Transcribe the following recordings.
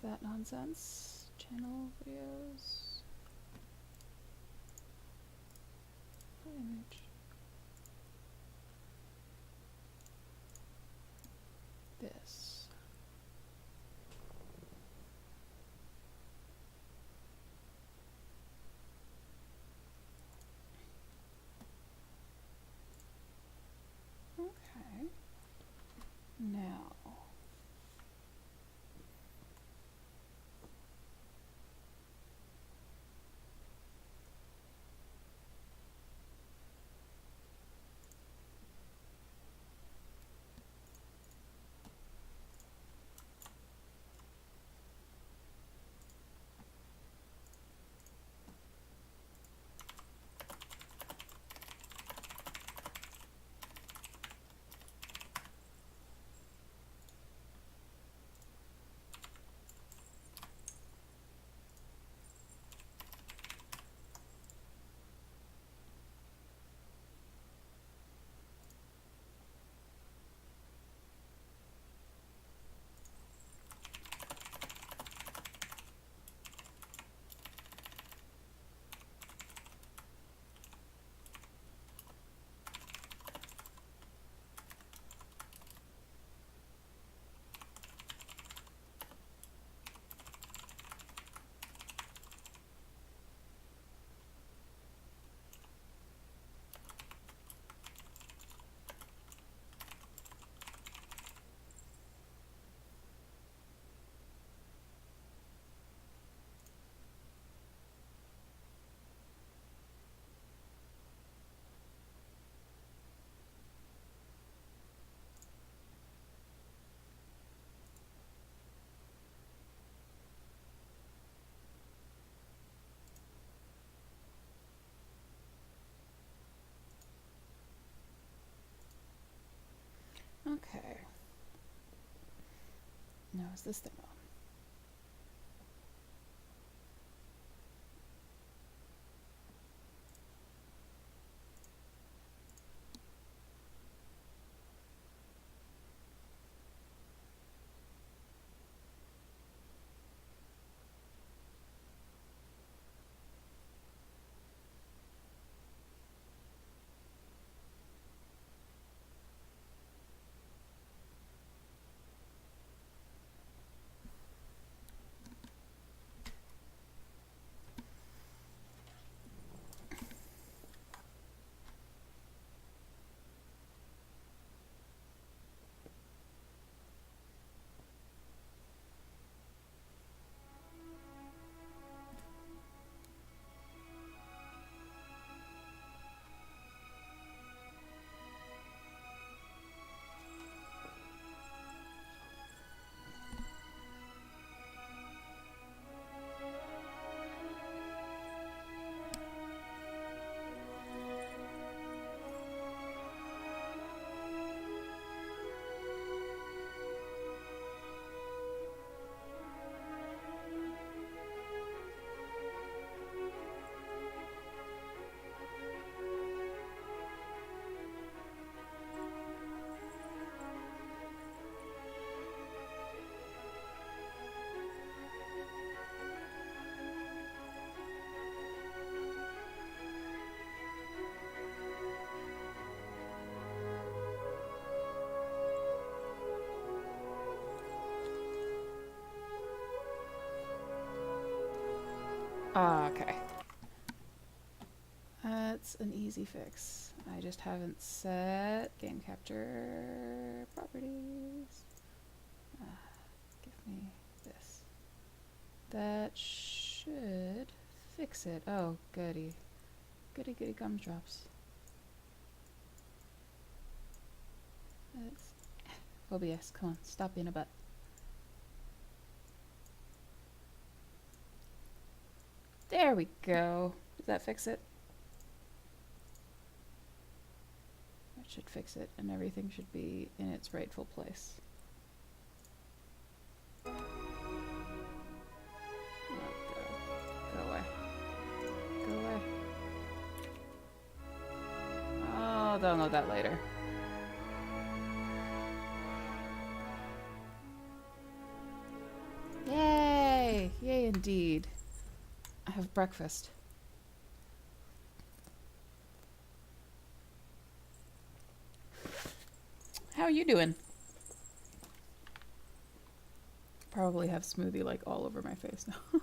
that nonsense. Channel videos. Image. This. Okay. Now. Okay. Now is this thing on? Okay. That's an easy fix. I just haven't set game capture properties. Give me this. That should fix it. Oh, goody. Goody goody gumdrops. That's OBS, come on, stop being a butt. There we go. Does that fix it? That should fix it, and everything should be in its rightful place. Oh, go away. Go away. I'll download that later. Yay! indeed have breakfast. How are you doing? Probably have smoothie like all over my face now.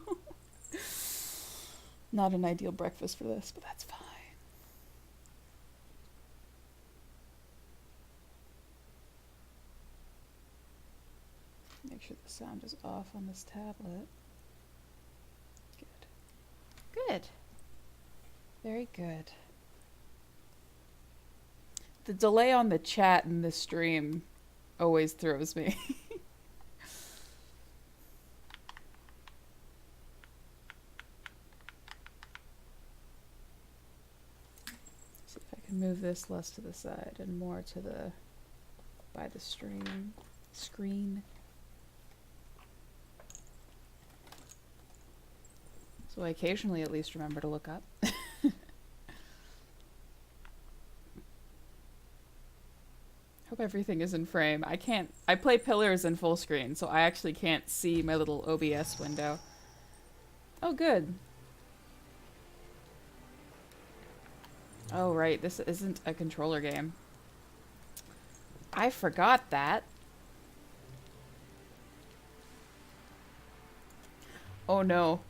Not an ideal breakfast for this, but that's fine. Make sure the sound is off on this tablet. Good. Good. Very good. The delay on the chat in this stream always throws me. See if I can move this less to the side and more to the by the screen. So I occasionally at least remember to look up. Hope everything is in frame. I play Pillars in full screen, so I actually can't see my little OBS window. Oh, good. Oh, right, this isn't a controller game. I forgot that. Oh no.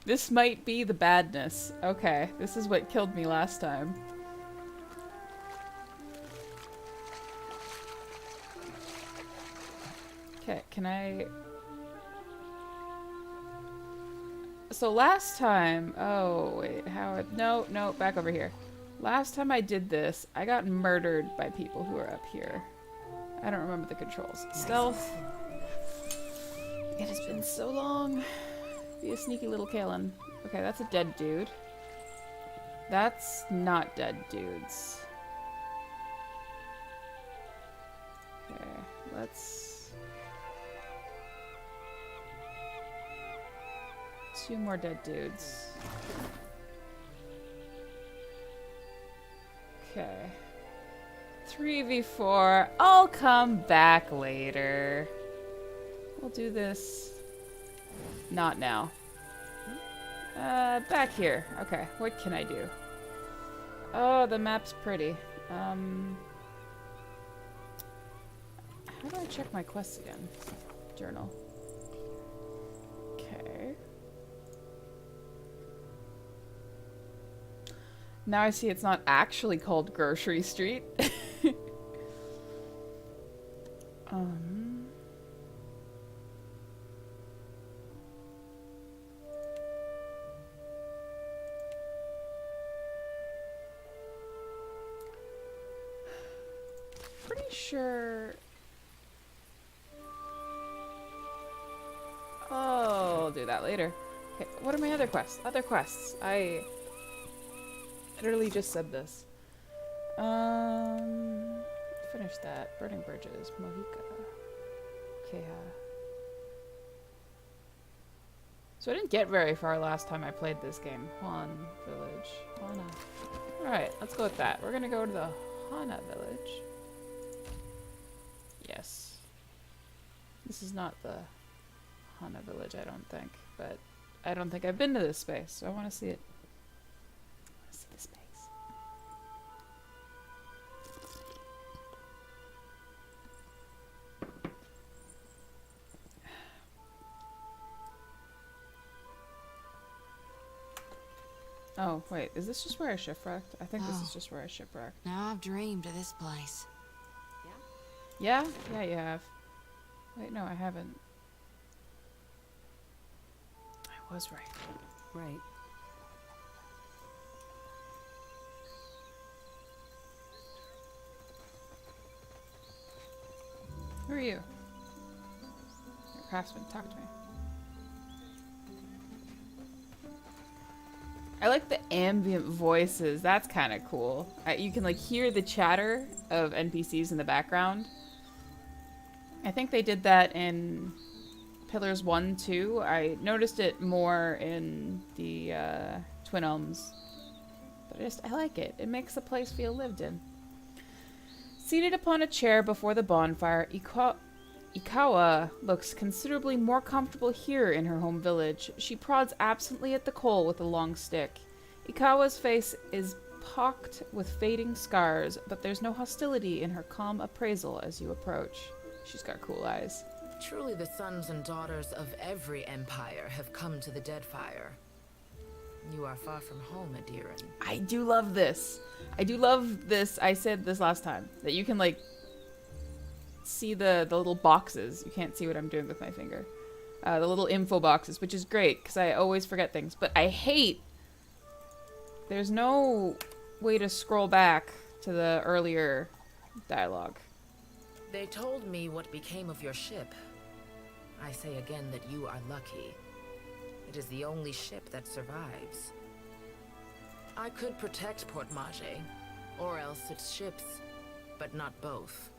This might be the badness. Okay, this is what killed me last time. Okay, can I... So last time... Oh, wait, how... No, back over here. Last time I did this, I got murdered by people who are up here. I don't remember the controls. Stealth. It has been so long. Be a sneaky little Kalen. Okay, that's a dead dude. That's not dead dudes. Okay, let's... 2 more dead dudes. Okay. 3v4. I'll come back later. We'll do this. Not now. Back here. Okay, what can I do? Oh, the map's pretty. How do I check my quests again? Journal. Okay. Now I see it's not actually called Grocery Street. Pretty sure... Oh, I'll do that later. Okay, what are my other quests? Other quests. I literally just said this. Finish that. Burning Bridges. Mohica. Okay. So I didn't get very far last time I played this game. Juan Village. Hana. Alright, let's go with that. We're gonna go to the Hana Village. Yes. This is not the Hana Village, I don't think. But I don't think I've been to this space, so I want to see it. I want to see the space. Oh, wait, is this just where I shipwrecked? I think this is just where I shipwrecked. Now I've dreamed of this place. Yeah? Yeah, you have. Wait, no, I haven't. I was right. Right. Who are you? You're a craftsman. Talk to me. I like the ambient voices. That's kind of cool. You can like hear the chatter of NPCs in the background. I think they did that in Pillars 1 too. I noticed it more in the Twin Elms. But I like it. It makes the place feel lived in. Seated upon a chair before the bonfire, Ikawa looks considerably more comfortable here in her home village. She prods absently at the coal with a long stick. Ikawa's face is pocked with fading scars, but there's no hostility in her calm appraisal as you approach. She's got cool eyes. Truly the sons and daughters of every empire have come to the Deadfire. You are far from home, Adiran. I do love this. I do love this. I said this last time, that you can, like, see the little boxes. You can't see what I'm doing with my finger. The little info boxes, which is great, because I always forget things. But I hate... There's no way to scroll back to the earlier dialogue. They told me what became of your ship. I say again that you are lucky. It is the only ship that survives. I could protect Port Mage, or else its ships, but not both.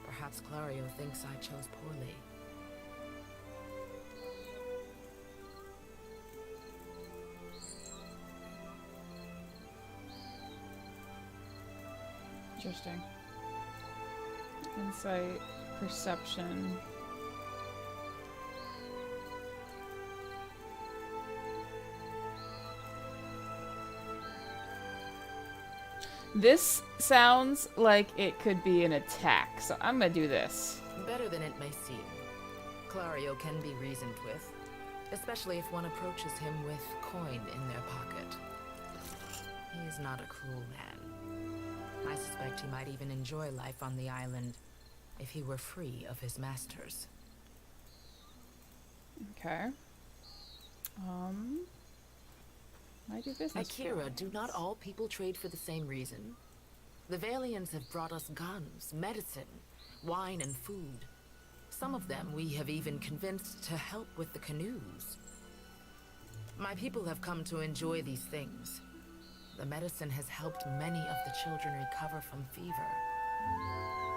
Perhaps Clario thinks I chose poorly. Interesting. Insight, perception. This sounds like it could be an attack, so I'm gonna do this. Better than it may seem. Clario can be reasoned with, especially if one approaches him with coin in their pocket. He is not a cruel man. I suspect he might even enjoy life on the island if he were free of his masters. Okay. I do business. Akira, do not all people trade for the same reason? The Valians have brought us guns, medicine, wine, and food. Some of them we have even convinced to help with the canoes. My people have come to enjoy these things. The medicine has helped many of the children recover from fever.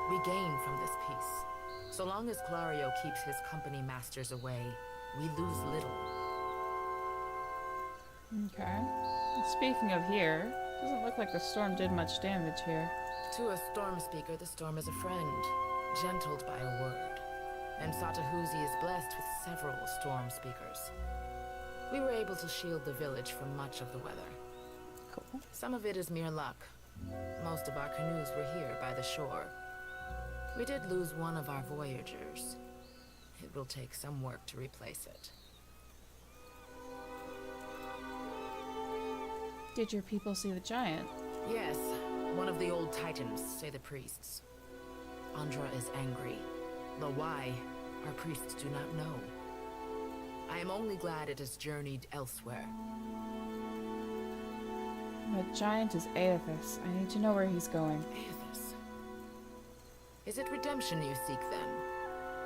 We gain from this peace. So long as Clario keeps his company masters away, we lose little. Okay. Speaking of here, doesn't look like the storm did much damage here. To a storm speaker, the storm is a friend, gentled by a word. And Satahuzi is blessed with several storm speakers. We were able to shield the village from much of the weather. Cool. Some of it is mere luck. Most of our canoes were here by the shore. We did lose one of our voyagers. It will take some work to replace it. Did your people see the giant? Yes, one of the old titans, say the priests. Andra is angry, though why, our priests do not know. I am only glad it has journeyed elsewhere. The giant is Aethys. I need to know where he's going. Aethys. Is it redemption you seek then?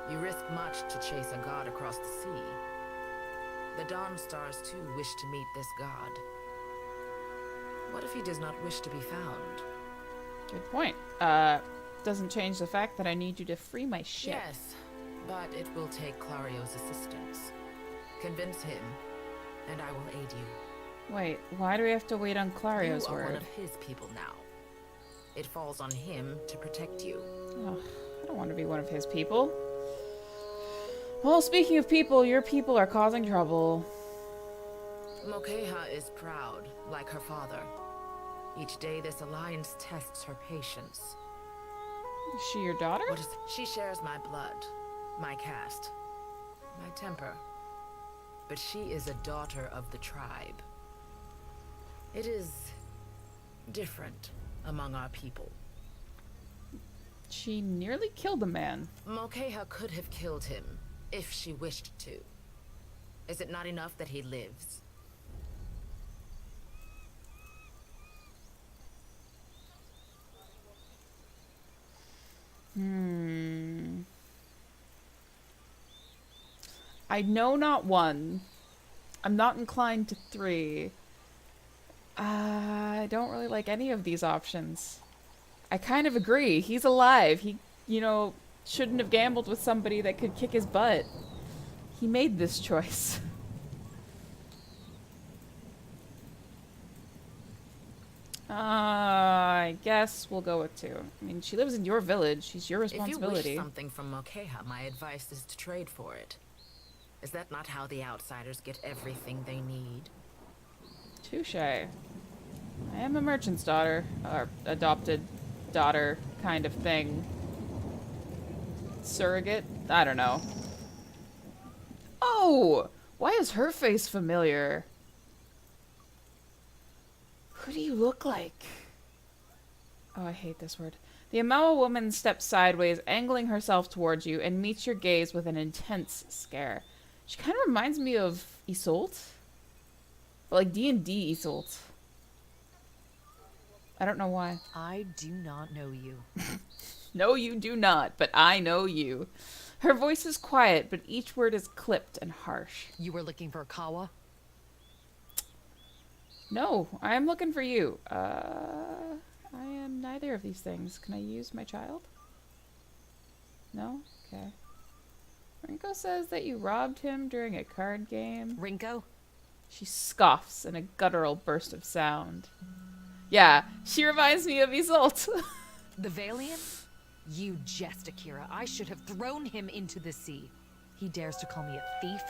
You risk much to chase a god across the sea. The Dawn Stars too wish to meet this god. What if he does not wish to be found? Good point. Doesn't change the fact that I need you to free my ship. Yes, but it will take Clario's assistance. Convince him, and I will aid you. Wait, why do we have to wait on Clario's You are word? one of his people now. It falls on him to protect you. Ugh, I don't want to be one of his people. Well, speaking of people, your people are causing trouble. Mokeha is proud, like her father. Each day this alliance tests her patience. Is she your daughter? She shares my blood, my caste, my temper. But she is a daughter of the tribe. It is different among our people. She nearly killed a man. Mokeha could have killed him, if she wished to. Is it not enough that he lives? I know not one. I'm not inclined to 3. I don't really like any of these options. I kind of agree. He's alive. He, shouldn't have gambled with somebody that could kick his butt. He made this choice. I guess we'll go with 2. I mean, she lives in your village. She's your If you responsibility. wish something from Mokeha, my advice is to trade for it. Is that not how the outsiders get everything they need? Touche. I am a merchant's daughter, or adopted daughter kind of thing. Surrogate? I don't know. Oh! Why is her face familiar? Who do you look like? Oh, I hate this word. The Amawa woman steps sideways, angling herself towards you, and meets your gaze with an intense stare. She kind of reminds me of Isolde. But like D&D Isolde. I don't know why. I do not know you. No, you do not, but I know you. Her voice is quiet, but each word is clipped and harsh. You were looking for Kawa? No, I am looking for you. I am neither of these things. Can I use my child? No? Okay. Rinko says that you robbed him during a card game. Rinko? She scoffs in a guttural burst of sound. Yeah, she reminds me of Isolde. The Valiant? You jest, Akira. I should have thrown him into the sea. He dares to call me a thief?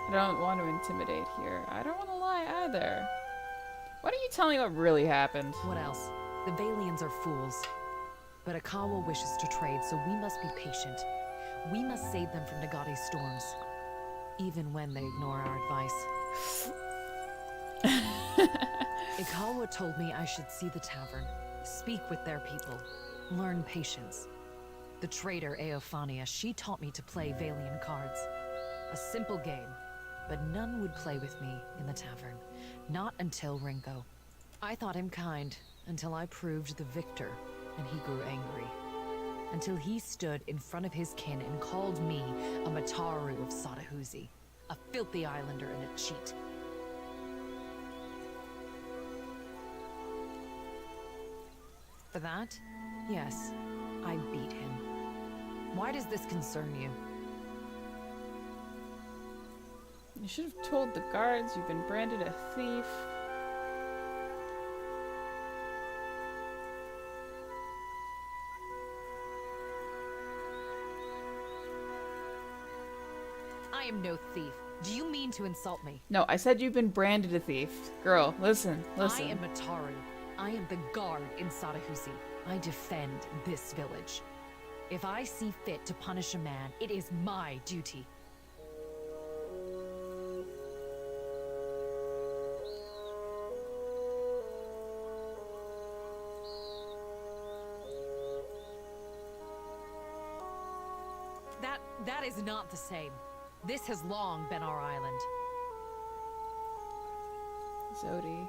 I don't want to intimidate here. I don't want to lie either. Why don't you tell me what really happened? What else? The Valians are fools. But Akawa wishes to trade, so we must be patient. We must save them from Nagate's storms. Even when they ignore our advice. Ikawa told me I should see the tavern, speak with their people, learn patience. The trader Eophania, she taught me to play Valian cards. A simple game, but none would play with me in the tavern. Not until Rinko. I thought him kind, until I proved the victor, and he grew angry. Until he stood in front of his kin and called me a Mataru of Sadahuzi, a filthy islander and a cheat. For that, yes, I beat him. Why does this concern you? You should have told the guards you've been branded a thief. I am no thief. Do you mean to insult me? No, I said you've been branded a thief. Girl, listen, listen. I am Mataru. I am the guard in Sadahuzi. I defend this village. If I see fit to punish a man, it is my duty. That is not the same. This has long been our island. Zodi.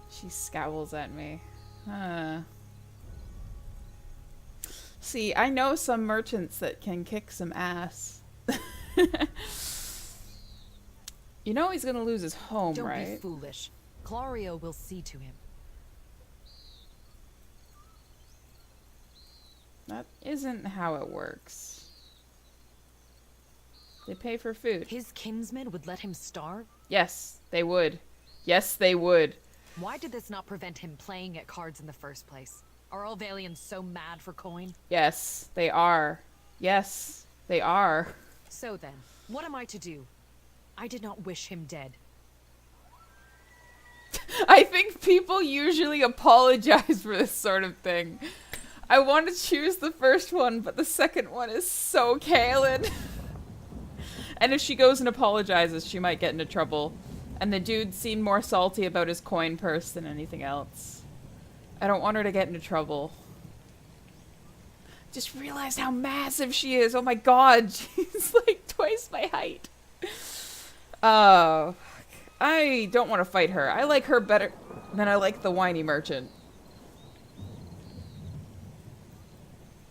She scowls at me. See, I know some merchants that can kick some ass. You know he's gonna lose his home, Don't right? be foolish. Clario will see to him. That isn't how it works. They pay for food. His kinsmen would let him starve? Yes, they would. Yes, they would. Why did this not prevent him playing at cards in the first place? Are all Valians so mad for coin? Yes, they are. Yes, they are. So then, what am I to do? I did not wish him dead. I think people usually apologize for this sort of thing. I want to choose the first one, but the second one is so Kaelin. And if she goes and apologizes, she might get into trouble. And the dude seemed more salty about his coin purse than anything else. I don't want her to get into trouble. Just realized how massive she is. Oh my god, she's like twice my height. Oh, I don't want to fight her. I like her better than I like the whiny merchant.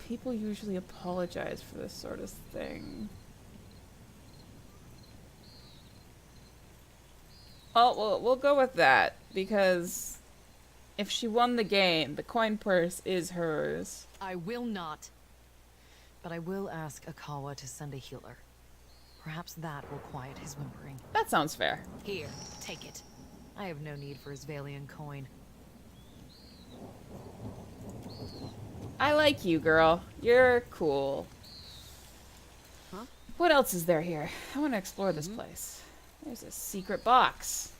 People usually apologize for this sort of thing. Oh, we'll go with that, because if she won the game, the coin purse is hers. I will not. But I will ask Akawa to send a healer. Perhaps that will quiet his whimpering. That sounds fair. Here, take it. I have no need for his Valian coin. I like you, girl. You're cool. Huh? What else is there here? I want to explore this place. There's a secret box.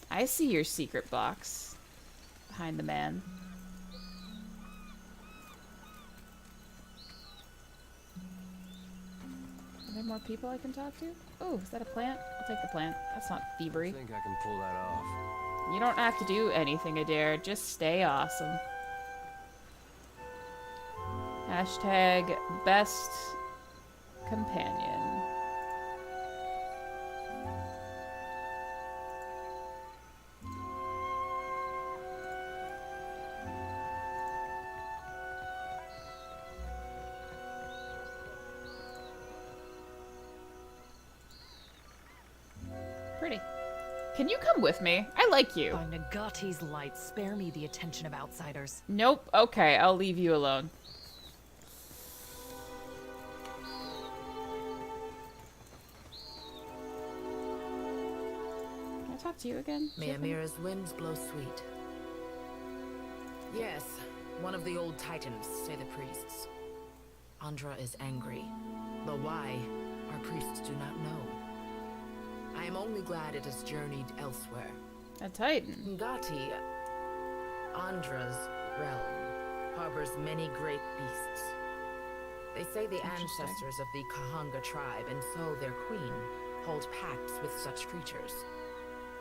I see your secret box. Behind the man. Are there more people I can talk to? Oh, is that a plant? I'll take the plant. That's not I thievery. think I can pull that off. You don't have to do anything, Adair. Just stay awesome. Hashtag best companion. Pretty. Can you come with me? I like you. By Nagati's light, spare me the attention of outsiders. Nope. Okay, I'll leave you alone. Can I talk to you again? May Amira's winds blow sweet. Yes, one of the old titans, say the priests. Andra is angry, though why, our priests do not know. I am only glad it has journeyed elsewhere. A titan. Ngati, Andra's realm, harbors many great beasts. They say the ancestors of the Kahanga tribe, and so their queen, hold pacts with such creatures.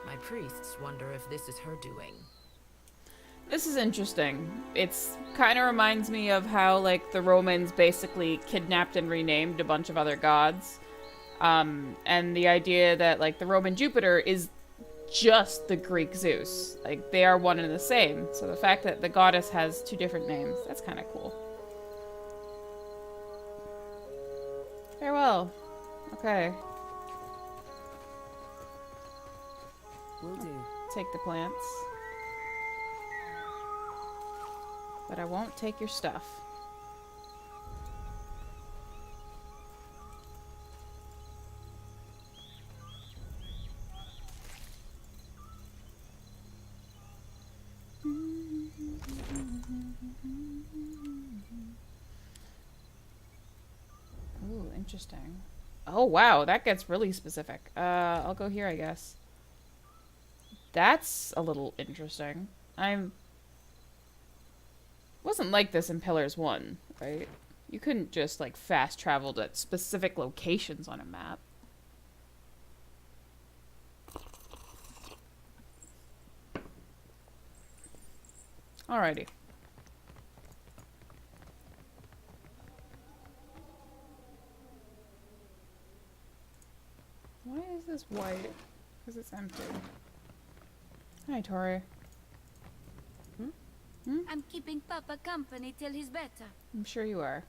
My priests wonder if this is her doing. This is interesting. It's kind of reminds me of how, like, the Romans basically kidnapped and renamed a bunch of other gods. And the idea that, like, the Roman Jupiter is just the Greek Zeus. Like, they are one and the same. So the fact that the goddess has two different names, that's kind of cool. Farewell. Okay. Will do. Take the plants. But I won't take your stuff. Ooh, interesting. Oh, wow, that gets really specific. I'll go here, I guess. That's a little interesting. Wasn't like this in Pillars 1, right? You couldn't just, like, fast travel to specific locations on a map. Alrighty. Why is this white? Because it's empty. Hi, Tori. I'm keeping Papa company till he's better. I'm sure you are.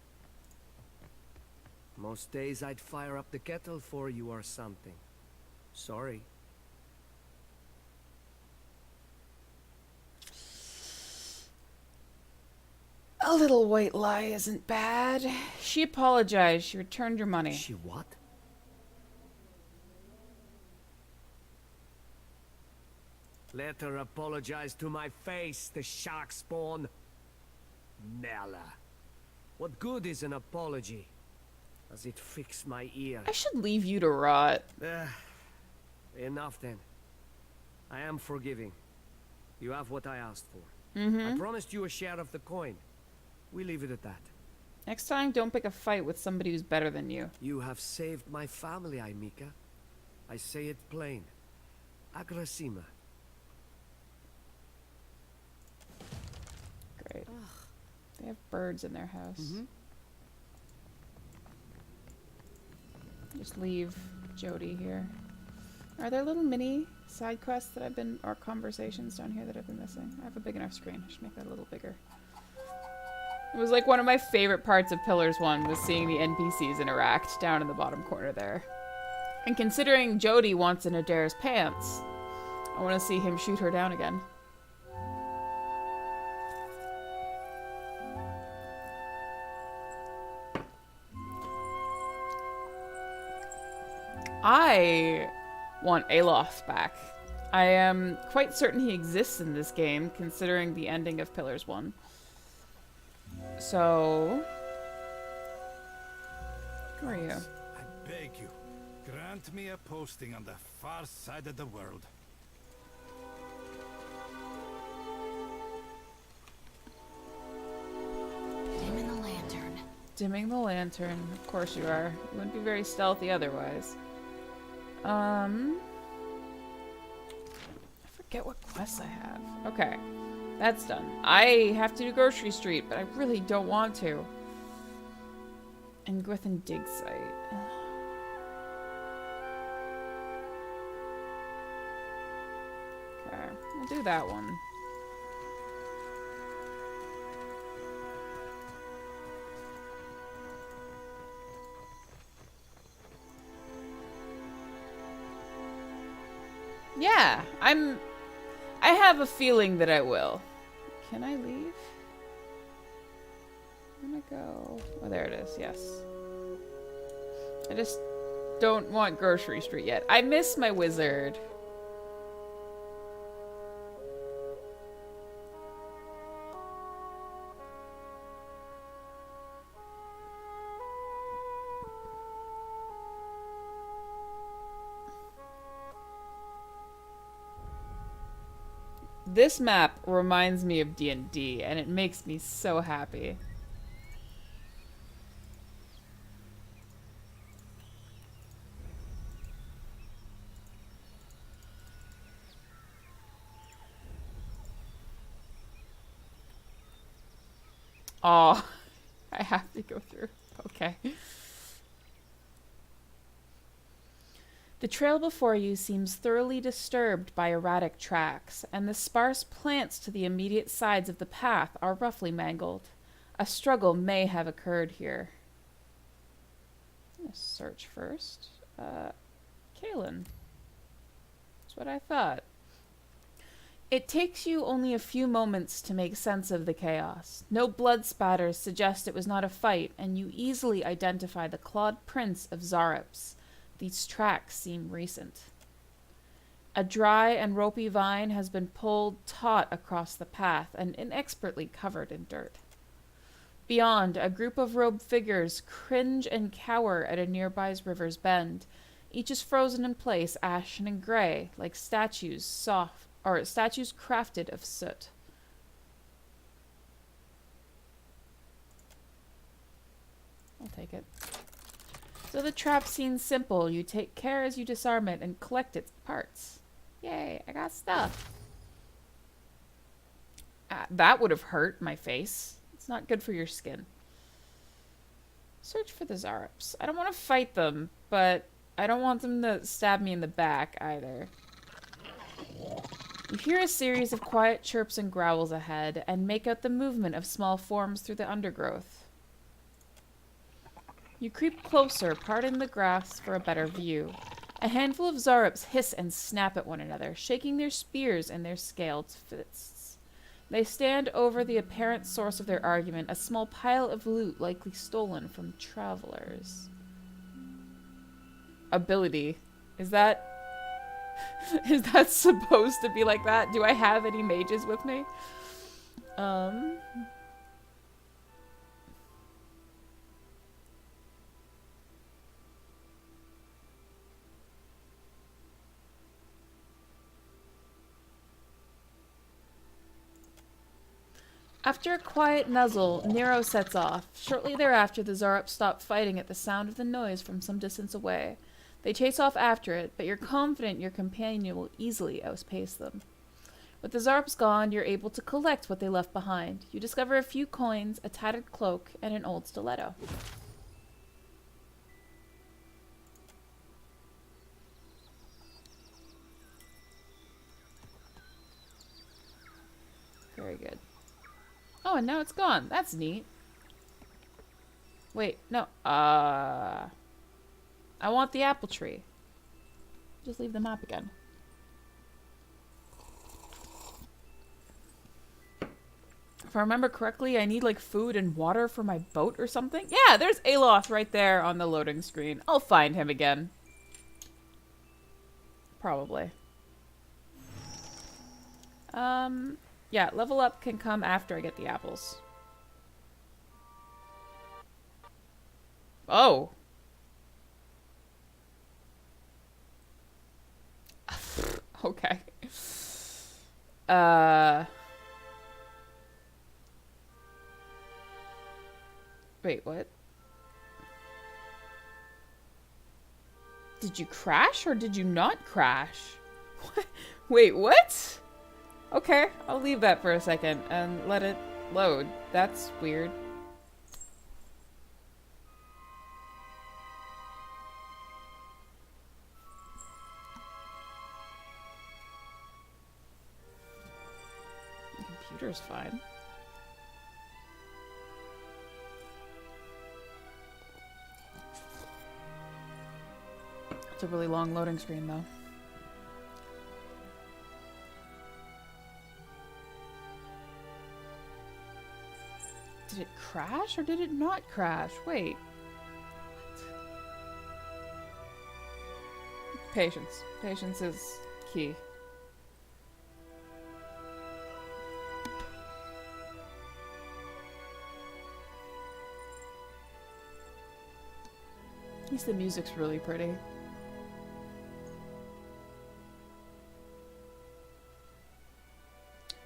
Most days I'd fire up the kettle for you or something. Sorry. A little white lie isn't bad. She apologized. She returned your money. She what? Let her apologize to my face, the shark spawn. Nella. What good is an apology? Does it fix my ear? I should leave you to rot. Enough then. I am forgiving. You have what I asked for. Mm-hmm. I promised you a share of the coin. We leave it at that. Next time, don't pick a fight with somebody who's better than you. You have saved my family, Aimika. I say it plain. Agrasima. Great. They have birds in their house. Just leave Jody here. Are there little mini side quests that I've been, or conversations down here that I've been missing? I have a big enough screen. I should make that a little bigger. It was like one of my favorite parts of Pillars 1 was seeing the NPCs interact down in the bottom corner there. And considering Jody wants in Adair's pants, I want to see him shoot her down again. I want Aloth back. I am quite certain he exists in this game, considering the ending of Pillars 1. So... Where are you? I beg you, grant me a posting on the far side of the world. Dimming the lantern. Dimming the lantern. Of course you are. You wouldn't be very stealthy otherwise. I forget what quests I have. Okay. That's done. I have to do Grocery Street, but I really don't want to. And Gwithin Dig Site. Okay. We'll do that one. Yeah, I have a feeling that I will. Can I leave? I'm gonna go... Oh, there it is, yes. I just don't want Grocery Street yet. I miss my wizard. This map reminds me of D&D, and it makes me so happy. Oh, I have to go through. Okay. The trail before you seems thoroughly disturbed by erratic tracks, and the sparse plants to the immediate sides of the path are roughly mangled. A struggle may have occurred here. I'm gonna search first. Kaelin. That's what I thought. It takes you only a few moments to make sense of the chaos. No blood spatters suggest it was not a fight, and you easily identify the clawed prints of Zarops. These tracks seem recent. A dry and ropey vine has been pulled taut across the path and inexpertly covered in dirt. Beyond, a group of robed figures cringe and cower at a nearby river's bend. Each is frozen in place, ashen and gray, like statues crafted of soot. I'll take it. So the trap seems simple. You take care as you disarm it and collect its parts. Yay, I got stuff. That would have hurt my face. It's not good for your skin. Search for the Zarops. I don't want to fight them, but I don't want them to stab me in the back either. You hear a series of quiet chirps and growls ahead, and make out the movement of small forms through the undergrowth. You creep closer, parting the grass for a better view. A handful of Zarops hiss and snap at one another, shaking their spears in their scaled fists. They stand over the apparent source of their argument, a small pile of loot likely stolen from travelers. Ability. Is that supposed to be like that? Do I have any mages with me? After a quiet nuzzle, Nero sets off. Shortly thereafter, the Zarops stop fighting at the sound of the noise from some distance away. They chase off after it, but you're confident your companion will easily outpace them. With the Zarops gone, you're able to collect what they left behind. You discover a few coins, a tattered cloak, and an old stiletto. Very good. Oh, and now it's gone. That's neat. Wait, no. I want the apple tree. Just leave the map again. If I remember correctly, I need like food and water for my boat or something. Yeah, there's Aloth right there on the loading screen. I'll find him again. Probably. Yeah, level up can come after I get the apples. Oh. Okay. Wait, what? Did you crash or did you not crash? Wait, what? Okay, I'll leave that for a second and let it load. That's weird. The computer's fine. It's a really long loading screen, though. Did it crash or did it not crash? Wait. What? Patience. Patience is key. At least the music's really pretty.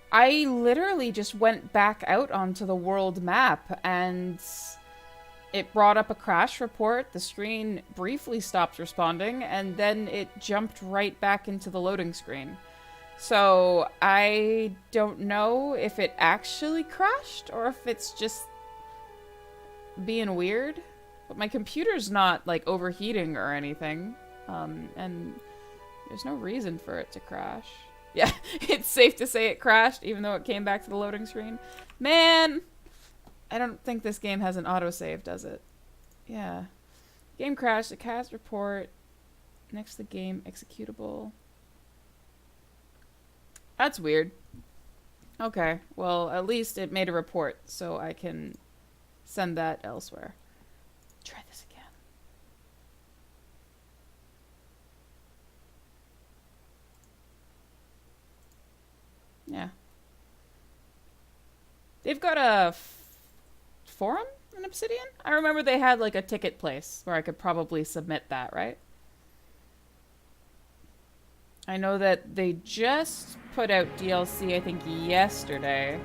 I literally just went back out onto the world map and it brought up a crash report. The screen briefly stopped responding and then it jumped right back into the loading screen. So I don't know if it actually crashed or if it's just being weird. But my computer's not like overheating or anything. And there's no reason for it to crash. Yeah, it's safe to say it crashed, even though it came back to the loading screen. Man! I don't think this game has an autosave, does it? Yeah. Game crashed, a cast report. Next to the game, executable. That's weird. Okay, well, at least it made a report, so I can send that elsewhere. Try this again. Yeah. They've got a forum in Obsidian? I remember they had like a ticket place where I could probably submit that, right? I know that they just put out DLC, I think, yesterday.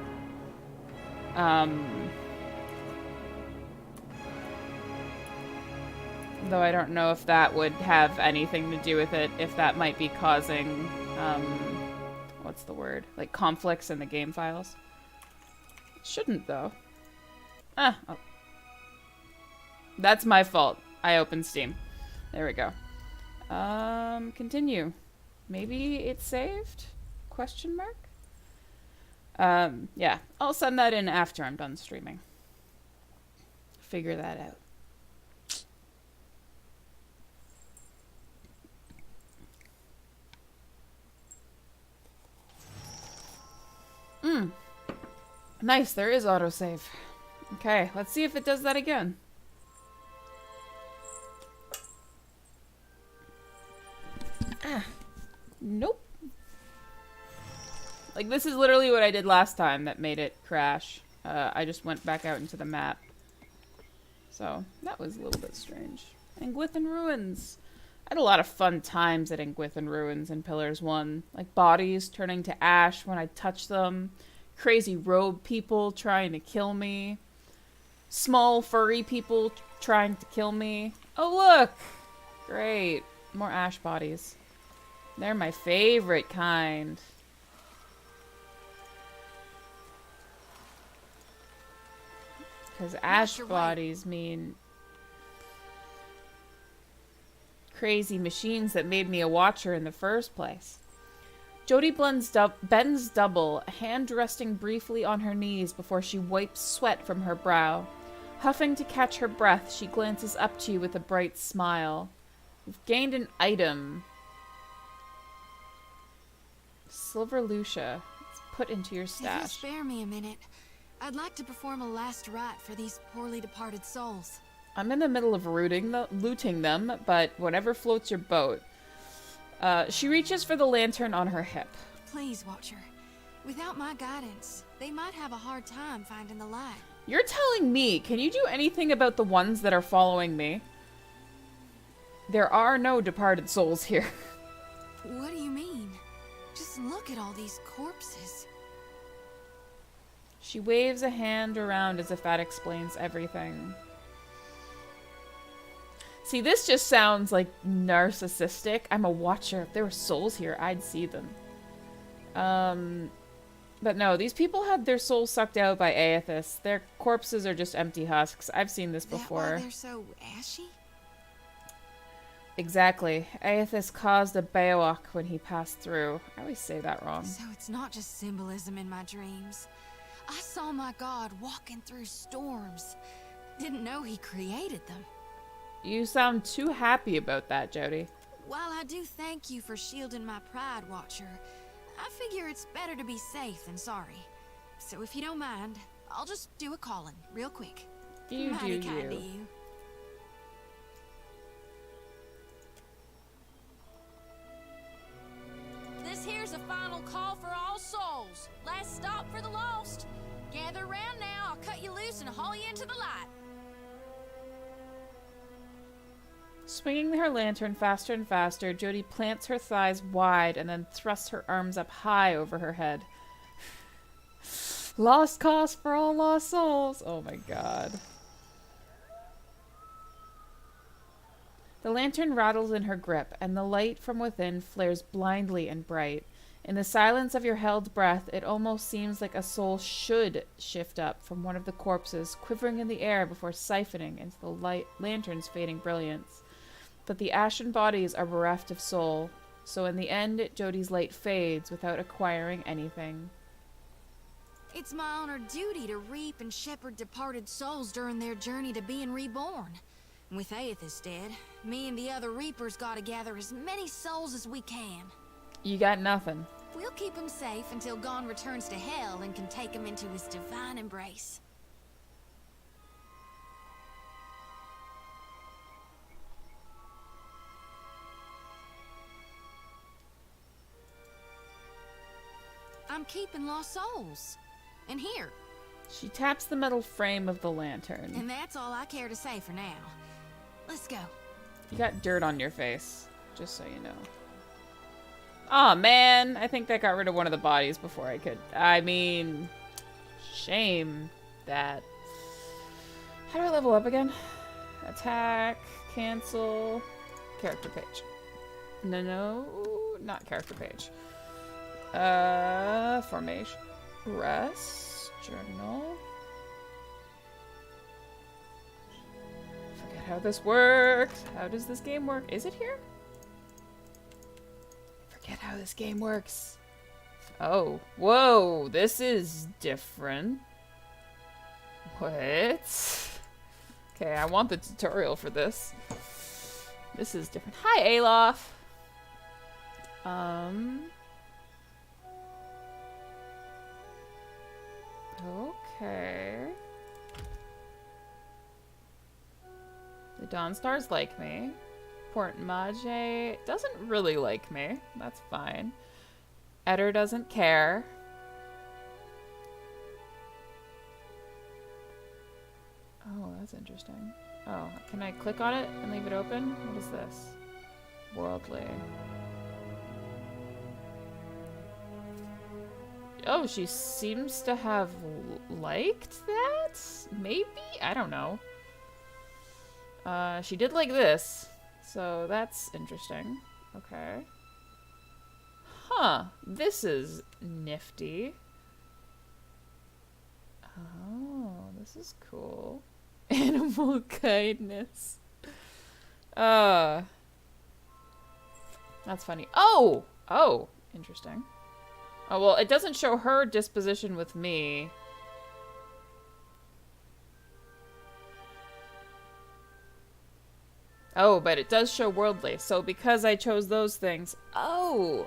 Though I don't know if that would have anything to do with it, if that might be causing, what's the word? Like conflicts in the game files. Shouldn't, though. Oh. That's my fault. I opened Steam. There we go. Continue. Maybe it's saved? Question mark? Yeah. I'll send that in after I'm done streaming. Figure that out. Nice, there is autosave. Okay, let's see if it does that again. Nope. Like, this is literally what I did last time that made it crash. I just went back out into the map. So, that was a little bit strange. Engwithan Ruins. I had a lot of fun times at Engwithan Ruins in Pillars 1. Like, bodies turning to ash when I touch them. Crazy robe people trying to kill me. Small furry people trying to kill me. Oh, look! Great. More ash bodies. They're my favorite kind. Because ash bodies mean crazy machines that made me a watcher in the first place. Jodie bends double, hand resting briefly on her knees before she wipes sweat from her brow. Huffing to catch her breath, she glances up to you with a bright smile. You've gained an item. Silver Lucia. It's put into your If you stash. spare me a minute, I'd like to perform a last rat for these poorly departed souls. I'm in the middle of looting them, but whatever floats your boat. She reaches for the lantern on her hip. Please, Watcher. Without my guidance, they might have a hard time finding the light. You're telling me, can you do anything about the ones that are following me? There are no departed souls here. What do you mean? Just look at all these corpses. She waves a hand around as if that explains everything. See, this just sounds like narcissistic. I'm a watcher. If there were souls here, I'd see them. But no, these people had their souls sucked out by Aethys. Their corpses are just empty husks. I've seen this before. That why they're so ashy? Exactly. Aethys caused a Beowulf when he passed through. I always say that wrong. So it's not just symbolism in my dreams. I saw my god walking through storms. Didn't know he created them. You sound too happy about that, Jody. While I do thank you for shielding my pride, Watcher, I figure it's better to be safe than sorry. So if you don't mind, I'll just do a calling real quick. You Mighty do kind you. of you. This here's a final call for all souls. Last stop for the lost. Gather round now, I'll cut you loose and haul you into the light. Swinging her lantern faster and faster, Jody plants her thighs wide and then thrusts her arms up high over her head. Lost cause for all lost souls. Oh my god. The lantern rattles in her grip, and the light from within flares blindly and bright. In the silence of your held breath, it almost seems like a soul should shift up from one of the corpses, quivering in the air before siphoning into the lantern's fading brilliance. But the ashen bodies are bereft of soul, so in the end, Jody's light fades without acquiring anything. It's my honored duty to reap and shepherd departed souls during their journey to being reborn. With Aethys dead, me and the other reapers gotta gather as many souls as we can. You got nothing. We'll keep him safe until Gon returns to Hell and can take him into his divine embrace. I'm keeping lost souls. And here. She taps the metal frame of the lantern. And that's all I care to say for now. Let's go. You got dirt on your face, just so you know. Aw, man. I think that got rid of one of the bodies before I could. I mean, shame that. How do I level up again? Attack, cancel, character page. No, not character page. Formation, rest, journal. Forget how this works. How does this game work? Is it here? Forget how this game works. Oh, whoa, this is different. What? Okay, I want the tutorial for this. This is different. Hi, Alof. Okay. The Dawnstars like me. Port Mage doesn't really like me. That's fine. Eder doesn't care. Oh, that's interesting. Oh, can I click on it and leave it open? What is this? Worldly. Oh, she seems to have liked that? Maybe? I don't know. She did like this. So that's interesting. Okay. Huh. This is nifty. Oh, this is cool. Animal kindness. That's funny. Oh! Oh, interesting. Oh, well, it doesn't show her disposition with me. Oh, but it does show worldly. So because I chose those things... Oh!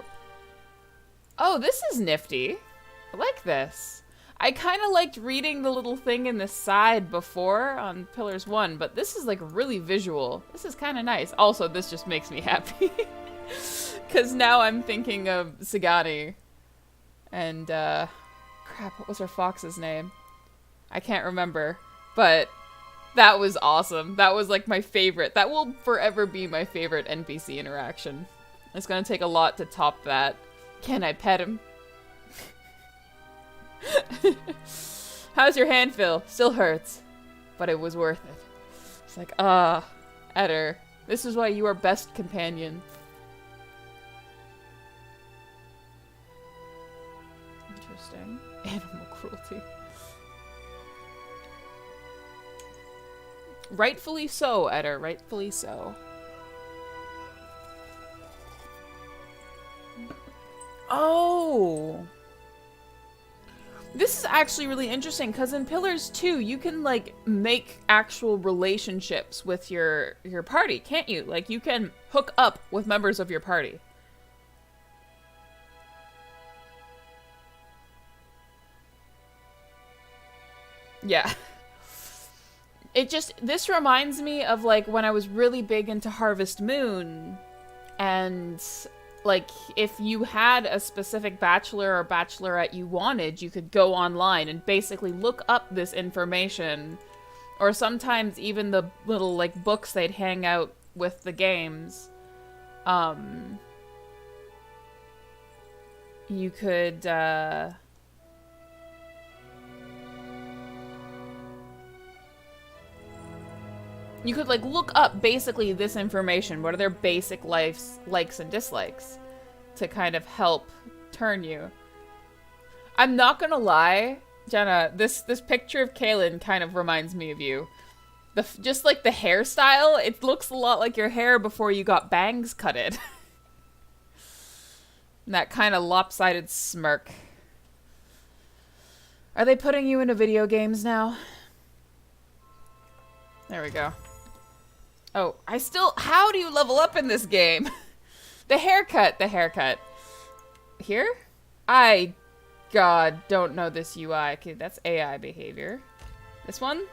Oh, this is nifty. I like this. I kind of liked reading the little thing in the side before on Pillars 1, but this is like really visual. This is kind of nice. Also, this just makes me happy. Because now I'm thinking of Sagani. And, crap, what was her fox's name? I can't remember. But that was awesome. That was like my favorite. That will forever be my favorite NPC interaction. It's gonna take a lot to top that. Can I pet him? How's your hand feel? Still hurts. But it was worth it. It's like, Eder. This is why you are best companion. Interesting. Animal cruelty. Rightfully so, Eder. Rightfully so. Oh! This is actually really interesting, because in Pillars 2, you can, like, make actual relationships with your party, can't you? Like, you can hook up with members of your party. Yeah. This reminds me of, like, when I was really big into Harvest Moon, and, like, if you had a specific bachelor or bachelorette you wanted, you could go online and basically look up this information, or sometimes even the little, like, books they'd hang out with the games. You could, you could, like, look up basically this information. What are their basic likes and dislikes to kind of help turn you. I'm not gonna lie, Jenna, this picture of Kaylin kind of reminds me of you. Just like the hairstyle, it looks a lot like your hair before you got bangs cutted. That kind of lopsided smirk. Are they putting you into video games now? There we go. Oh, how do you level up in this game? The haircut. Here? God, don't know this UI. Okay, that's AI behavior. This one?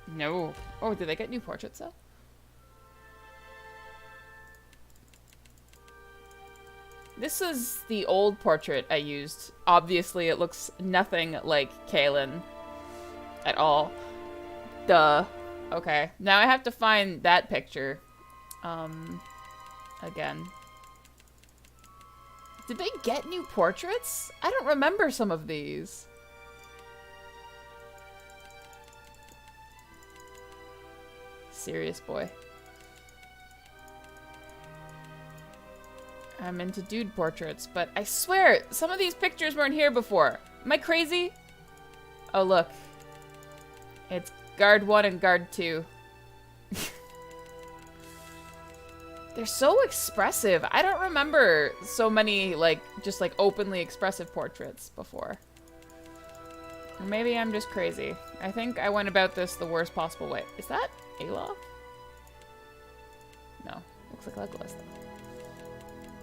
No. Oh, did they get new portraits though? This is the old portrait I used. Obviously, it looks nothing like Kaylin at all. Duh. Okay, now I have to find that picture. Again. Did they get new portraits? I don't remember some of these. Serious boy. I'm into dude portraits, but I swear, some of these pictures weren't here before. Am I crazy? Oh, look. It's Guard 1 and Guard 2. They're so expressive. I don't remember so many, like, just, like, openly expressive portraits before. Or maybe I'm just crazy. I think I went about this the worst possible way. Is that Alof? No. Looks like Legolas,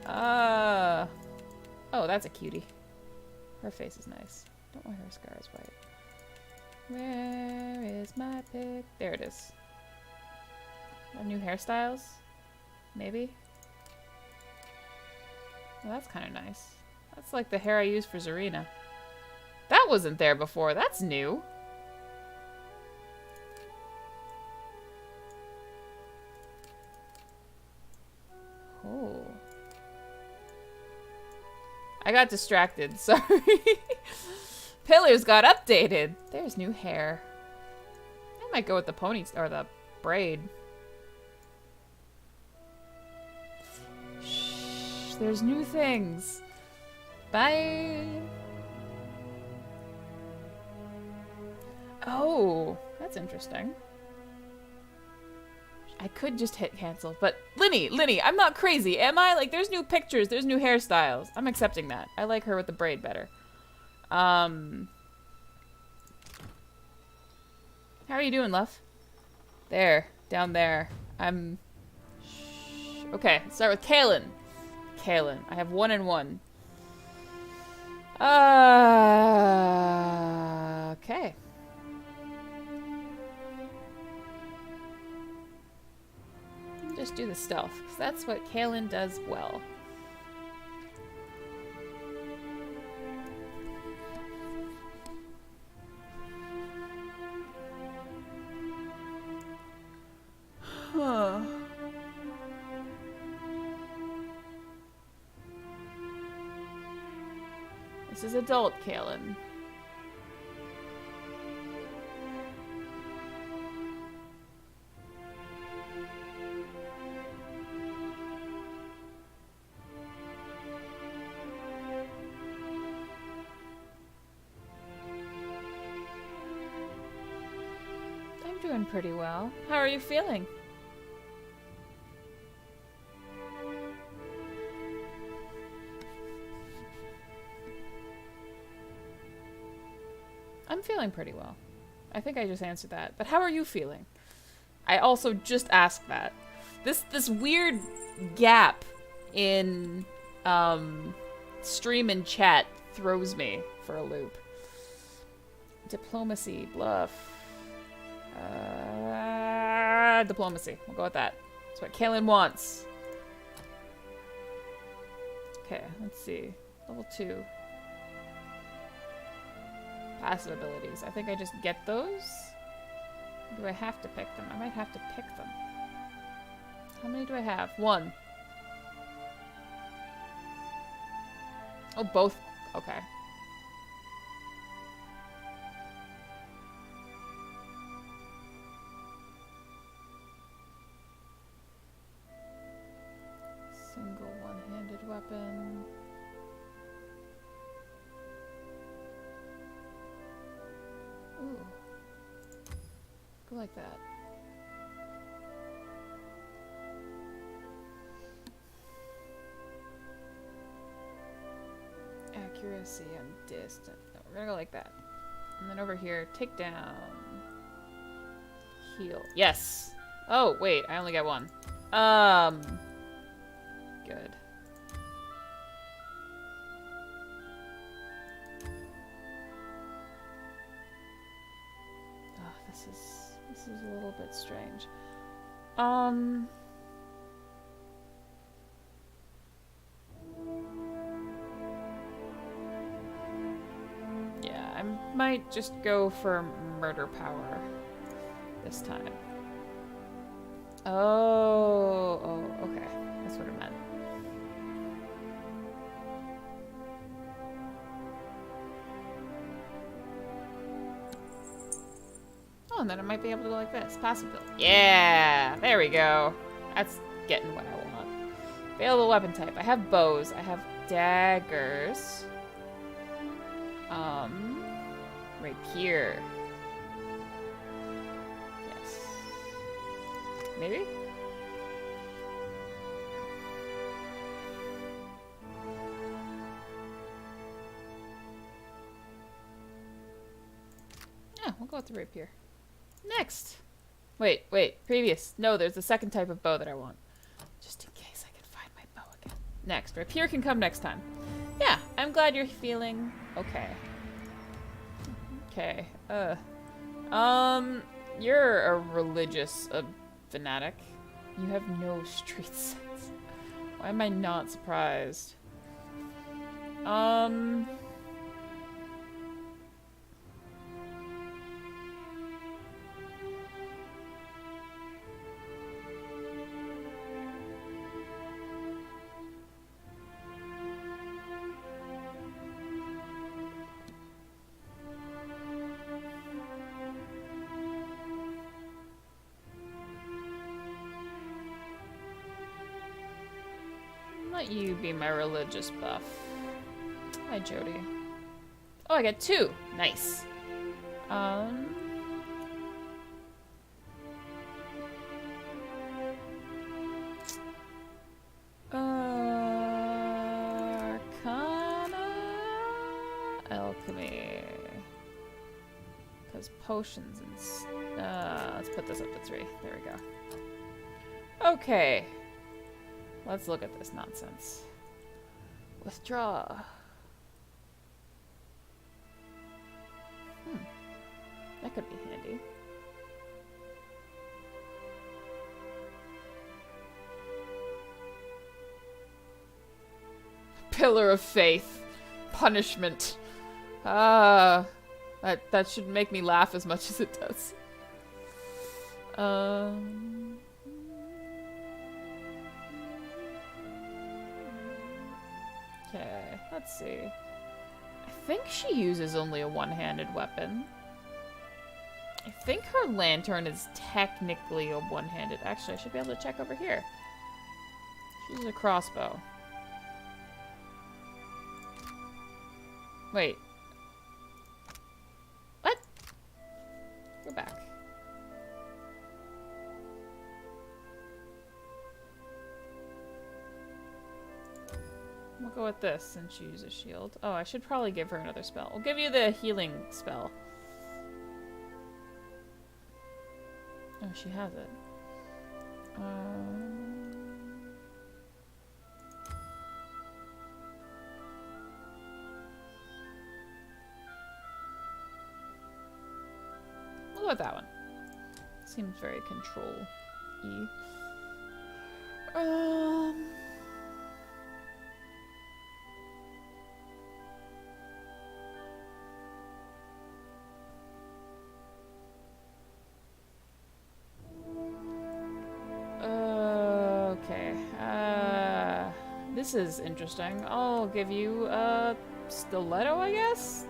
though. Oh, that's a cutie. Her face is nice. Don't want her scar is white. Where is my pic? There it is. New hairstyles? Maybe? Well, that's kind of nice. That's like the hair I used for Zarina. That wasn't there before. That's new. Oh. I got distracted. Sorry. Pillars got updated. There's new hair. I might go with the pony or the braid. Shh, there's new things. Bye. Oh, that's interesting. I could just hit cancel, but Linny, I'm not crazy, am I? Like, there's new pictures, there's new hairstyles. I'm accepting that. I like her with the braid better. How are you doing, love? There, down there. Okay, let's start with Kaylin. I have 1 and 1. Okay. Just do the stealth, because that's what Kaelin does well. Huh. This is adult Kaelin. I'm doing pretty well. How are you feeling? I'm feeling pretty well. I think I just answered that. But how are you feeling? I also just asked that. This weird gap in stream and chat throws me for a loop. Diplomacy, bluff. Diplomacy. We'll go with that. That's what Kaelin wants. Okay, let's see. Level 2. Passive abilities. I think I just get those? Or do I have to pick them? I might have to pick them. How many do I have? 1. Oh, both. Okay. Single one-handed weapon. Ooh. Go like that. Accuracy and distance. No, we're gonna go like that. And then over here, take down. Heal. Yes! Oh, wait, I only got 1. Good. This is a little bit strange. Yeah, I might just go for murder power this time. Oh, okay. That's what it meant. Oh, and then I might be able to go like this. Passive build. Yeah! There we go. That's getting what I want. Available weapon type. I have bows. I have daggers. Rapier. Yes. Maybe? Yeah, we'll go with the rapier. Next! Wait, previous. No, there's the second type of bow that I want. Just in case I can find my bow again. Next. Rapier can come next time. Yeah, I'm glad you're feeling okay. Okay, you're a religious fanatic. You have no street sense. Why am I not surprised? Let you be my religious buff. Hi, Jody. Oh, I got 2. Nice. Arcana? Alchemy. Because potions and... let's put this up to 3. There we go. Okay. Let's look at this nonsense. Withdraw. That could be handy. pillar of faith. Punishment. Ah, that should make me laugh as much as it does. Okay, let's see. I think she uses only a one-handed weapon. I think her lantern is technically a one-handed. Actually, I should be able to check over here. She uses a crossbow. Wait. What? Go back. We'll go with this since she uses a shield. Oh, I should probably give her another spell. We'll give you the healing spell. Oh, she has it. We'll go with that one. Seems very control-y. Okay. This is interesting. I'll give you a stiletto, I guess?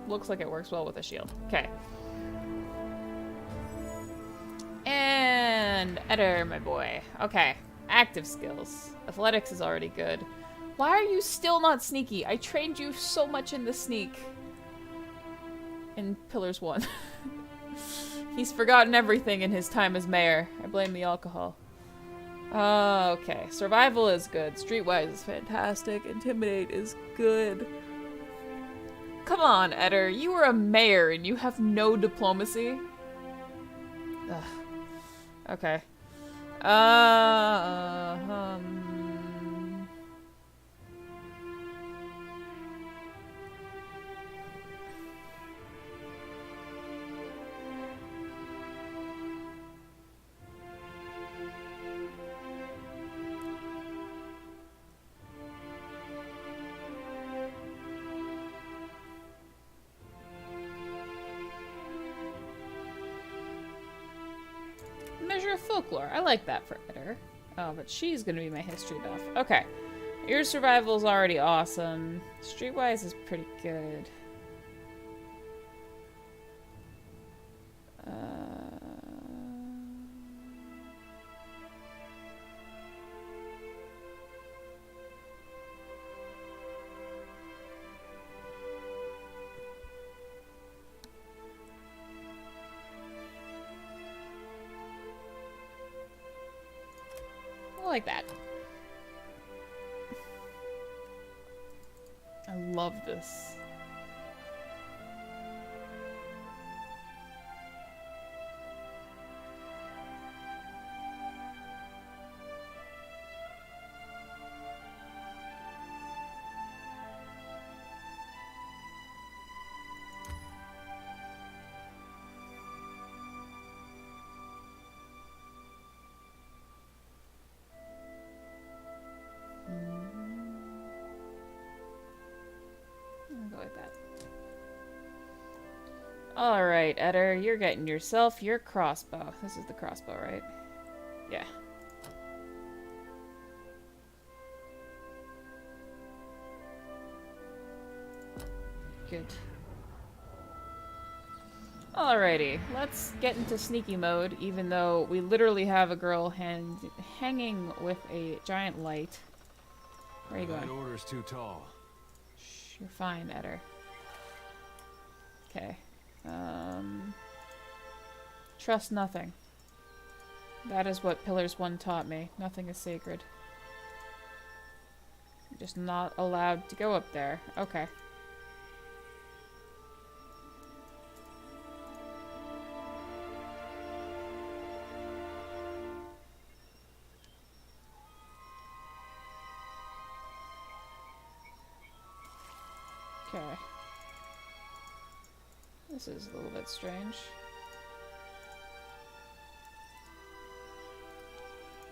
Looks like it works well with a shield. Okay. And Eder, my boy. Okay. Active skills. Athletics is already good. Why are you still not sneaky? I trained you so much in the sneak. In Pillars 1. He's forgotten everything in his time as mayor. I blame the alcohol. Okay. Survival is good. Streetwise is fantastic. Intimidate is good. Come on, Eder. You are a mayor and you have no diplomacy? Ugh. Okay. Measure of folklore. I like that for Eder. Oh, but she's gonna be my history buff. Okay. Your survival is already awesome. Streetwise is pretty good. Like that. I love this. Alright, Eder, you're getting yourself your crossbow. This is the crossbow, right? Yeah. Good. Alrighty, let's get into sneaky mode, even though we literally have a girl hanging with a giant light. Where are you going? That order's too tall. Shh, you're fine, Eder. Okay. Trust nothing. That is what Pillars 1 taught me. Nothing is sacred. You're just not allowed to go up there. Okay. Okay. This is a little bit strange.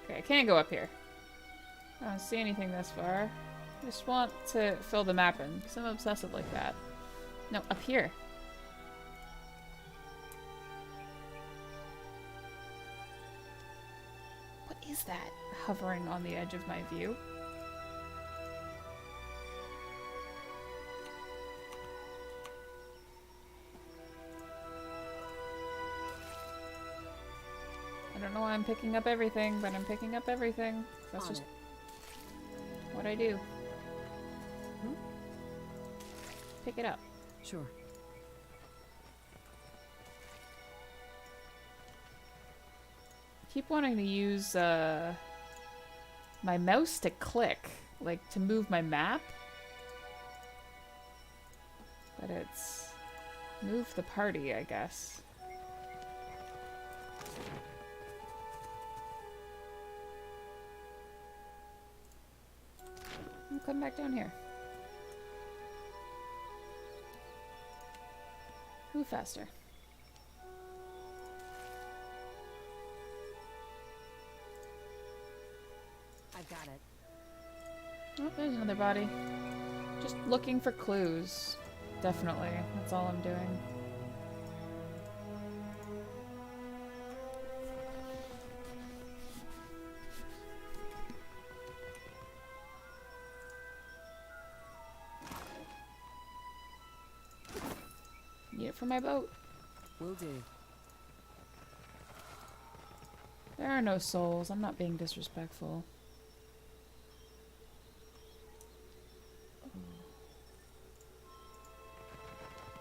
Okay, I can't go up here. I don't see anything this far. I just want to fill the map in, because I'm obsessive like that. No, up here. What is that hovering on the edge of my view? I don't know why I'm picking up everything, but I'm picking up everything. That's just what I do. Pick it up. Sure. Keep wanting to use my mouse to click, like to move my map. But it's move the party, I guess. I'll come back down here. Move faster. I've got it. Oh, there's another body. Just looking for clues. Definitely. That's all I'm doing. Need it for my boat. Will do. There are no souls. I'm not being disrespectful.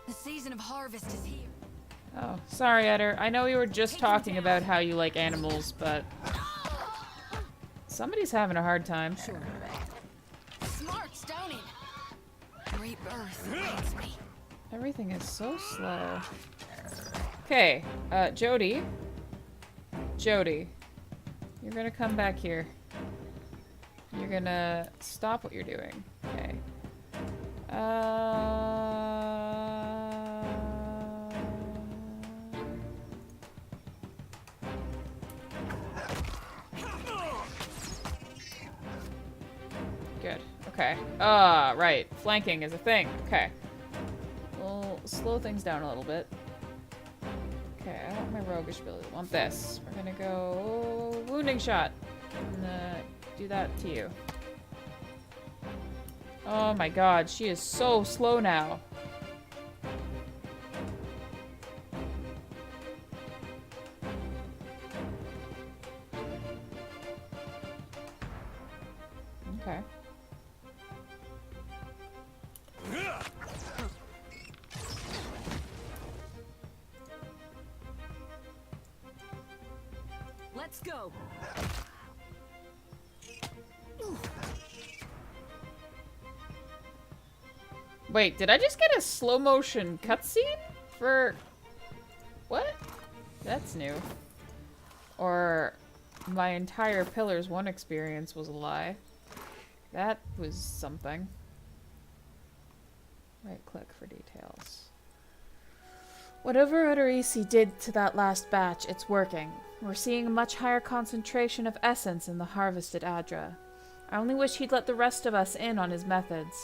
The season of harvest is here. Oh, sorry, Eder. I know we were just talking about how you like animals, but somebody's having a hard time. Sure. Smart stoning. Rebirth awaits me. Everything is so slow. Okay, Jody. Jody. You're gonna come back here. You're gonna stop what you're doing. Okay. Good. Okay. Right. Flanking is a thing. Okay. We'll slow things down a little bit. Okay, I want my roguish ability. I want this. We're gonna go wounding shot. And do that to you. Oh my god, she is so slow now. Okay. Let's go. Wait, did I just get a slow motion cutscene for what? That's new. Or my entire Pillars 1 experience was a lie. That was something. Right click for details. Whatever Odoraci did to that last batch, it's working. We're seeing a much higher concentration of essence in the harvested Adra. I only wish he'd let the rest of us in on his methods.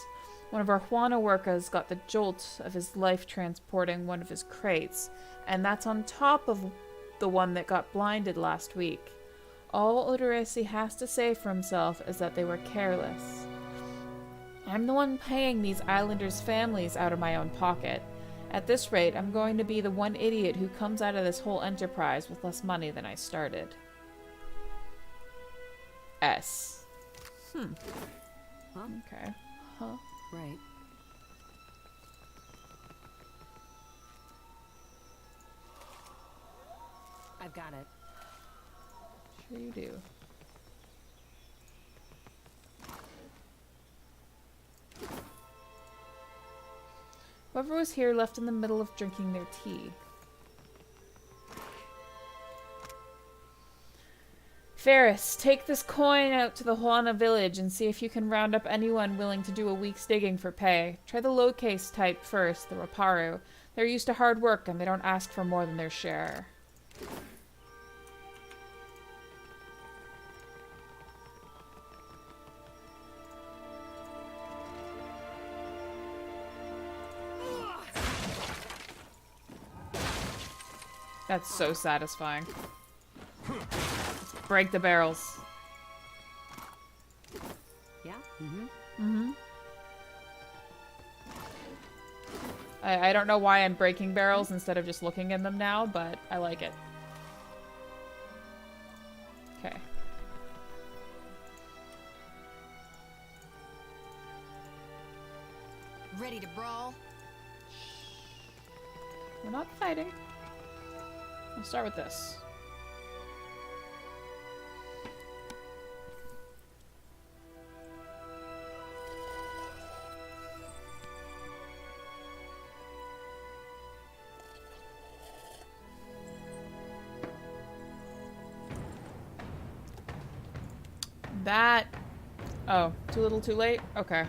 One of our Juana workers got the jolt of his life transporting one of his crates, and that's on top of the one that got blinded last week. All Odoraci has to say for himself is that they were careless. I'm the one paying these islanders' families out of my own pocket. At this rate, I'm going to be the one idiot who comes out of this whole enterprise with less money than I started. S. Huh? Okay. Huh. Right. I've got it. Sure you do. Whoever was here left in the middle of drinking their tea. Ferris, take this coin out to the Juana village and see if you can round up anyone willing to do a week's digging for pay. Try the low-case type first, the Raparu. They're used to hard work and they don't ask for more than their share. That's so satisfying. Break the barrels. Yeah? I don't know why I'm breaking barrels instead of just looking in them now, but I like it. Okay. Ready to brawl? We're not fighting. Let's start with this. That... Oh, too little too late? Okay.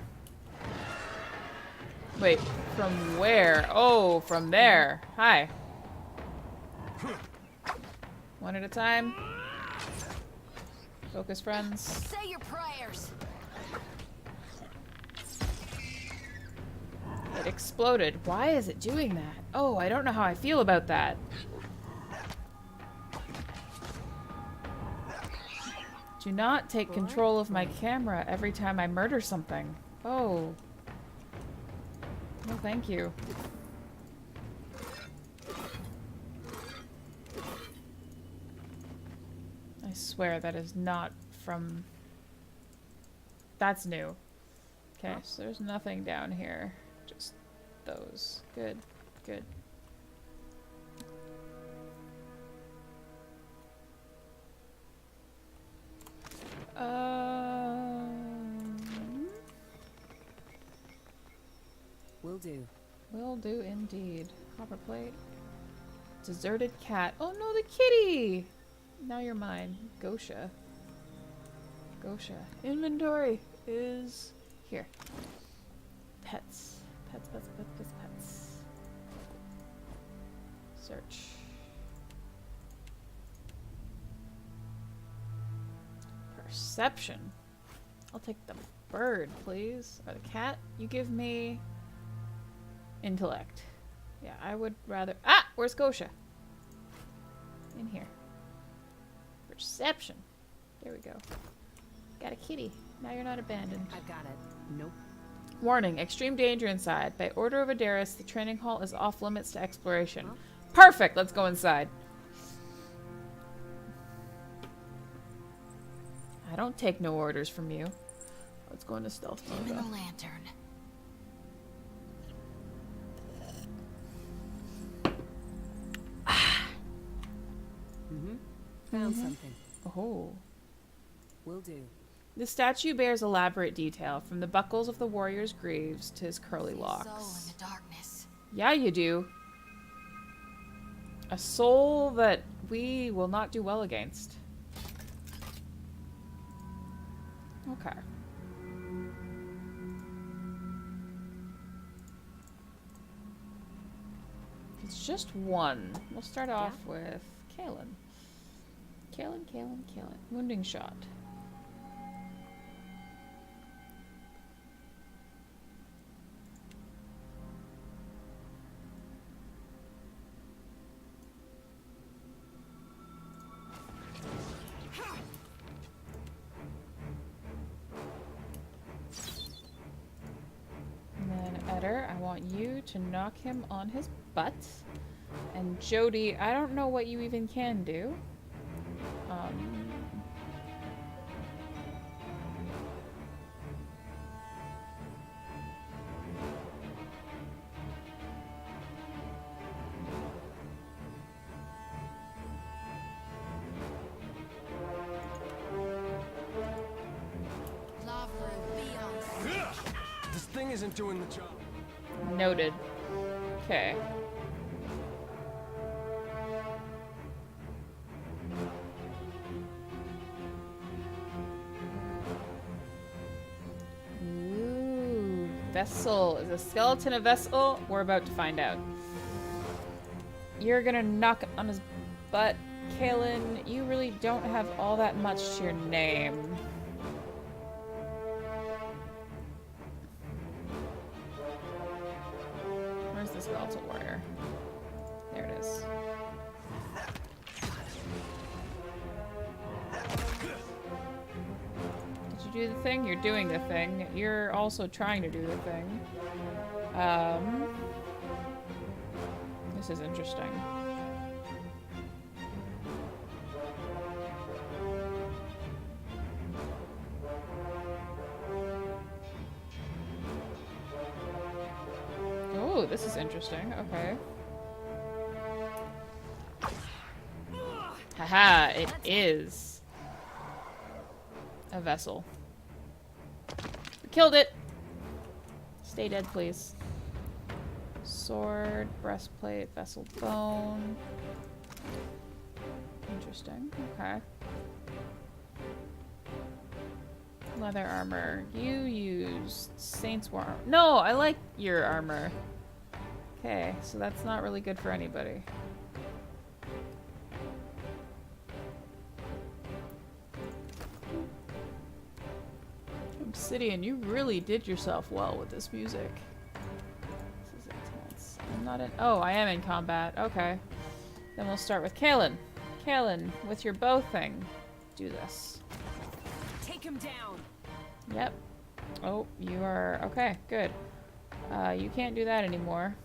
Wait, from where? Oh, from there. Hi. One at a time. Focus, friends. Say your prayers. It exploded. Why is it doing that? Oh, I don't know how I feel about that. Do not take control of my camera every time I murder something. Oh. No, thank you. I swear that is not from... That's new. Okay, so there's nothing down here. Just those. Good. Good. Will do. Will do indeed. Copper plate. Deserted cat. Oh no, the kitty! Now you're mine. Gosha. Gosha. Inventory is here. Pets. Pets, pets, pets, pets, pets. Search. Perception. I'll take the bird, please. Or the cat. You give me intellect. Yeah, I would rather... Ah! Where's Gosha? In here. Perception. There we go. Got a kitty. Now you're not abandoned. I've got it. Nope. Warning. Extreme danger inside. By order of Adaris, the training hall is off limits to exploration. Huh? Perfect! Let's go inside. I don't take no orders from you. Let's go into stealth mode. Even a lantern. Found something. Oh. Will do. The statue bears elaborate detail, from the buckles of the warrior's greaves to his curly locks. Soul in the darkness. Yeah, you do. A soul that we will not do well against. Okay. It's just one. We'll start off with Kalen. Kalen. Wounding shot. And then Eder, I want you to knock him on his butt. And Jody, I don't know what you even can do. This thing isn't doing the job. Noted. Okay. Ooh, vessel. Is a skeleton a vessel? We're about to find out. You're gonna knock on his butt, Kalen. You really don't have all that much to your name. Where's the skeletal warrior? There it is. Did you do the thing? You're doing the thing. You're also trying to do the thing. This is interesting. Oh, this is interesting. Okay. Haha, it is a vessel. We killed it! Stay dead, please. Sword, breastplate, vessel bone. Interesting. Okay. Leather armor. You used Saint's War. No, I like your armor. Okay, so that's not really good for anybody. Obsidian, you really did yourself well with this music. This is intense. I'm not in. Oh, I am in combat. Okay. Then we'll start with Kalen. Kalen, with your bow thing, do this. Take him down. Yep. Oh, you are. Okay, good. You can't do that anymore.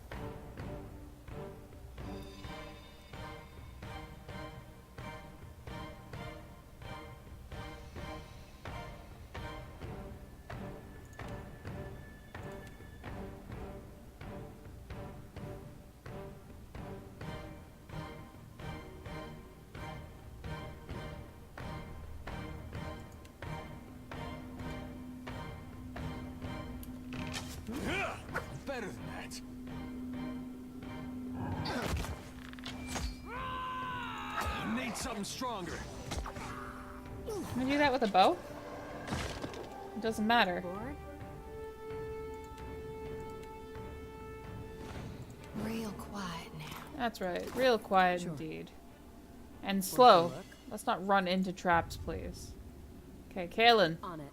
Better than that. Need something stronger. Can I do that with a bow? It doesn't matter. Bored? Real quiet now. That's right. Real quiet Sure. indeed. And Worth a slow. look. Let's not run into traps, please. Okay, Kalen. On it.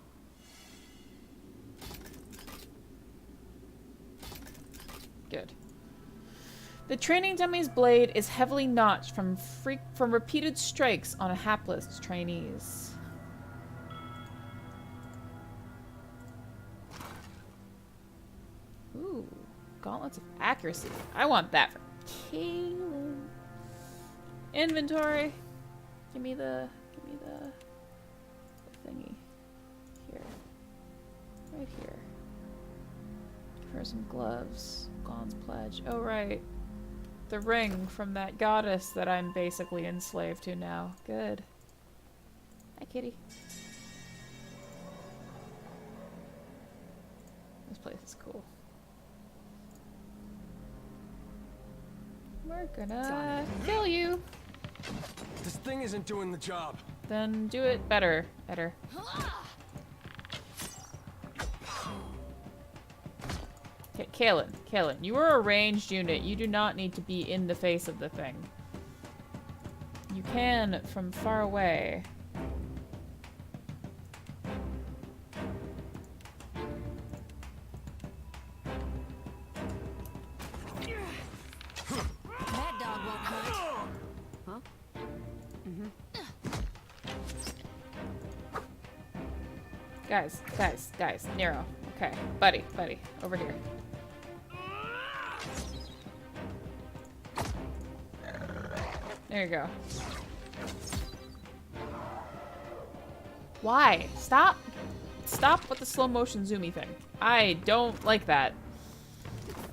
Good. The training dummy's blade is heavily notched from repeated strikes on hapless trainees. Ooh, gauntlets of accuracy. I want that for Kalen. Inventory. Give me the thingy. Here. Right here. For some gloves. Gon's pledge. Oh, right. The ring from that goddess that I'm basically enslaved to now. Good. Hi, kitty. This place is cool. We're gonna kill you. This thing isn't doing the job. Then do it better. Better. Okay, Kalen, you are a ranged unit. You do not need to be in the face of the thing. You can from far away. That dog won't hurt. Huh? Guys, Nero. Okay, buddy, over here. There you go. Why? Stop! Stop with the slow motion zoomy thing. I don't like that.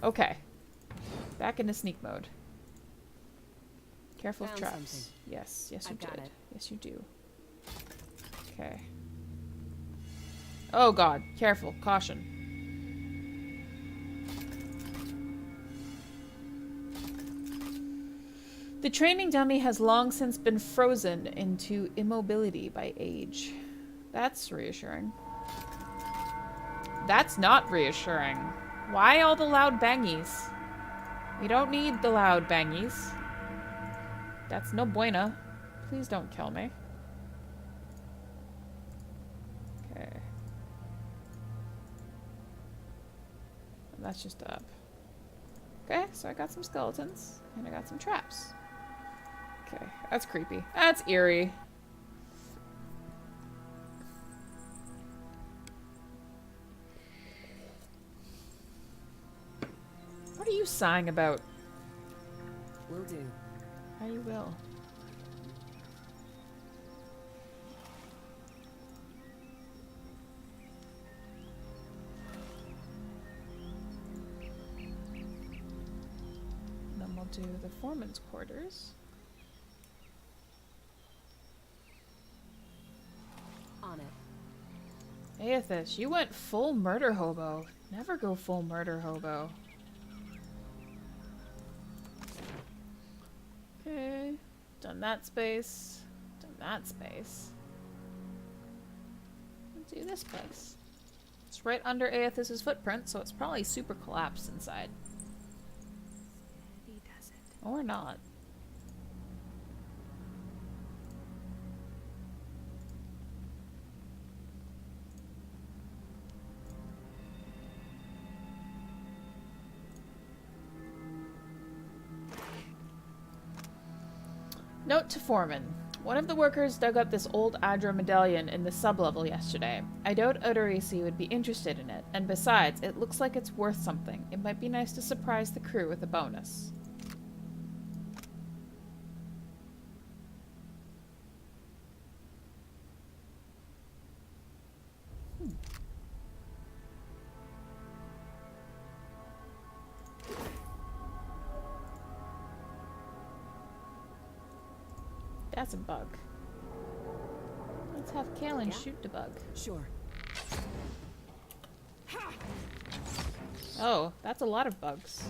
Okay. Back into sneak mode. Careful of Found traps. something. Yes, you I've got did. it. Yes, you do. Okay. Oh god, careful, caution. The training dummy has long since been frozen into immobility by age. That's reassuring. That's not reassuring. Why all the loud bangies? We don't need the loud bangies. That's no bueno. Please don't kill me. Okay. That's just up. Okay, so I got some skeletons, and I got some traps. Okay, that's creepy. That's eerie. What are you sighing about? Will do. How you will. Then we'll do the foreman's quarters. On it. Aethys, you went full murder hobo. Never go full murder hobo. Okay. Done that space. Done that space. Let's do this place. It's right under Aethys' footprint, so it's probably super collapsed inside. He does it. Or not. Note to Foreman. One of the workers dug up this old Adra medallion in the sublevel yesterday. I doubt Odorisi would be interested in it, and besides, it looks like it's worth something. It might be nice to surprise the crew with a bonus. That's a bug. Let's have Kalen shoot the bug. Sure. Oh, that's a lot of bugs.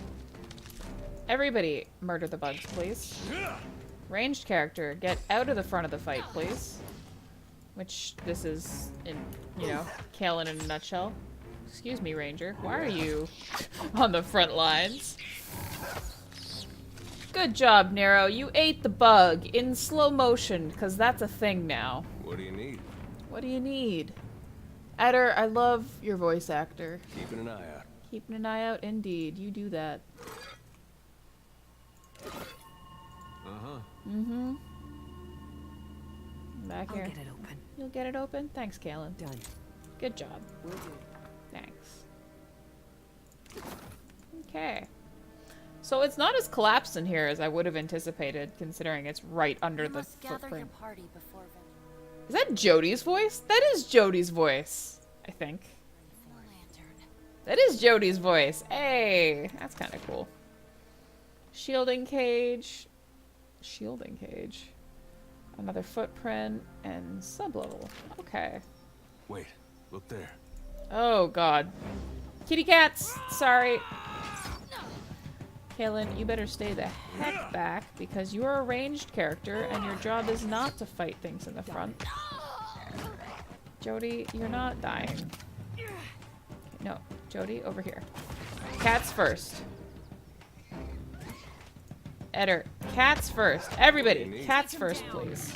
Everybody murder the bugs, please. Ranged character, get out of the front of the fight, please. Which, this is, in, you know, Kalen in a nutshell. Excuse me, Ranger. Why are you on the front lines? Good job, Nero. You ate the bug in slow motion, because that's a thing now. What do you need? What do you need? Eder, I love your voice actor. Keeping an eye out. Keeping an eye out, indeed. You do that. Uh-huh. Mm-hmm. Back I'll here. get it open. You'll get it open? Thanks, Kalen. Done. Good job. Will do. Thanks. Okay. So it's not as collapsed in here as I would have anticipated, considering it's right under You the must gather your footprint. party before Is that Jody's voice? That is Jody's voice, I think. the lantern. That is Jody's voice. Hey, that's kind of cool. Shielding cage. Shielding cage. Another footprint and sublevel. Okay. Wait, look there. Oh god. Kitty cats! Sorry. Kalen, you better stay the heck back because you are a ranged character and your job is not to fight things in the front. Jody, you're not dying. No, Jody, over here. Cats first. Eder, cats first. Everybody, cats first, please.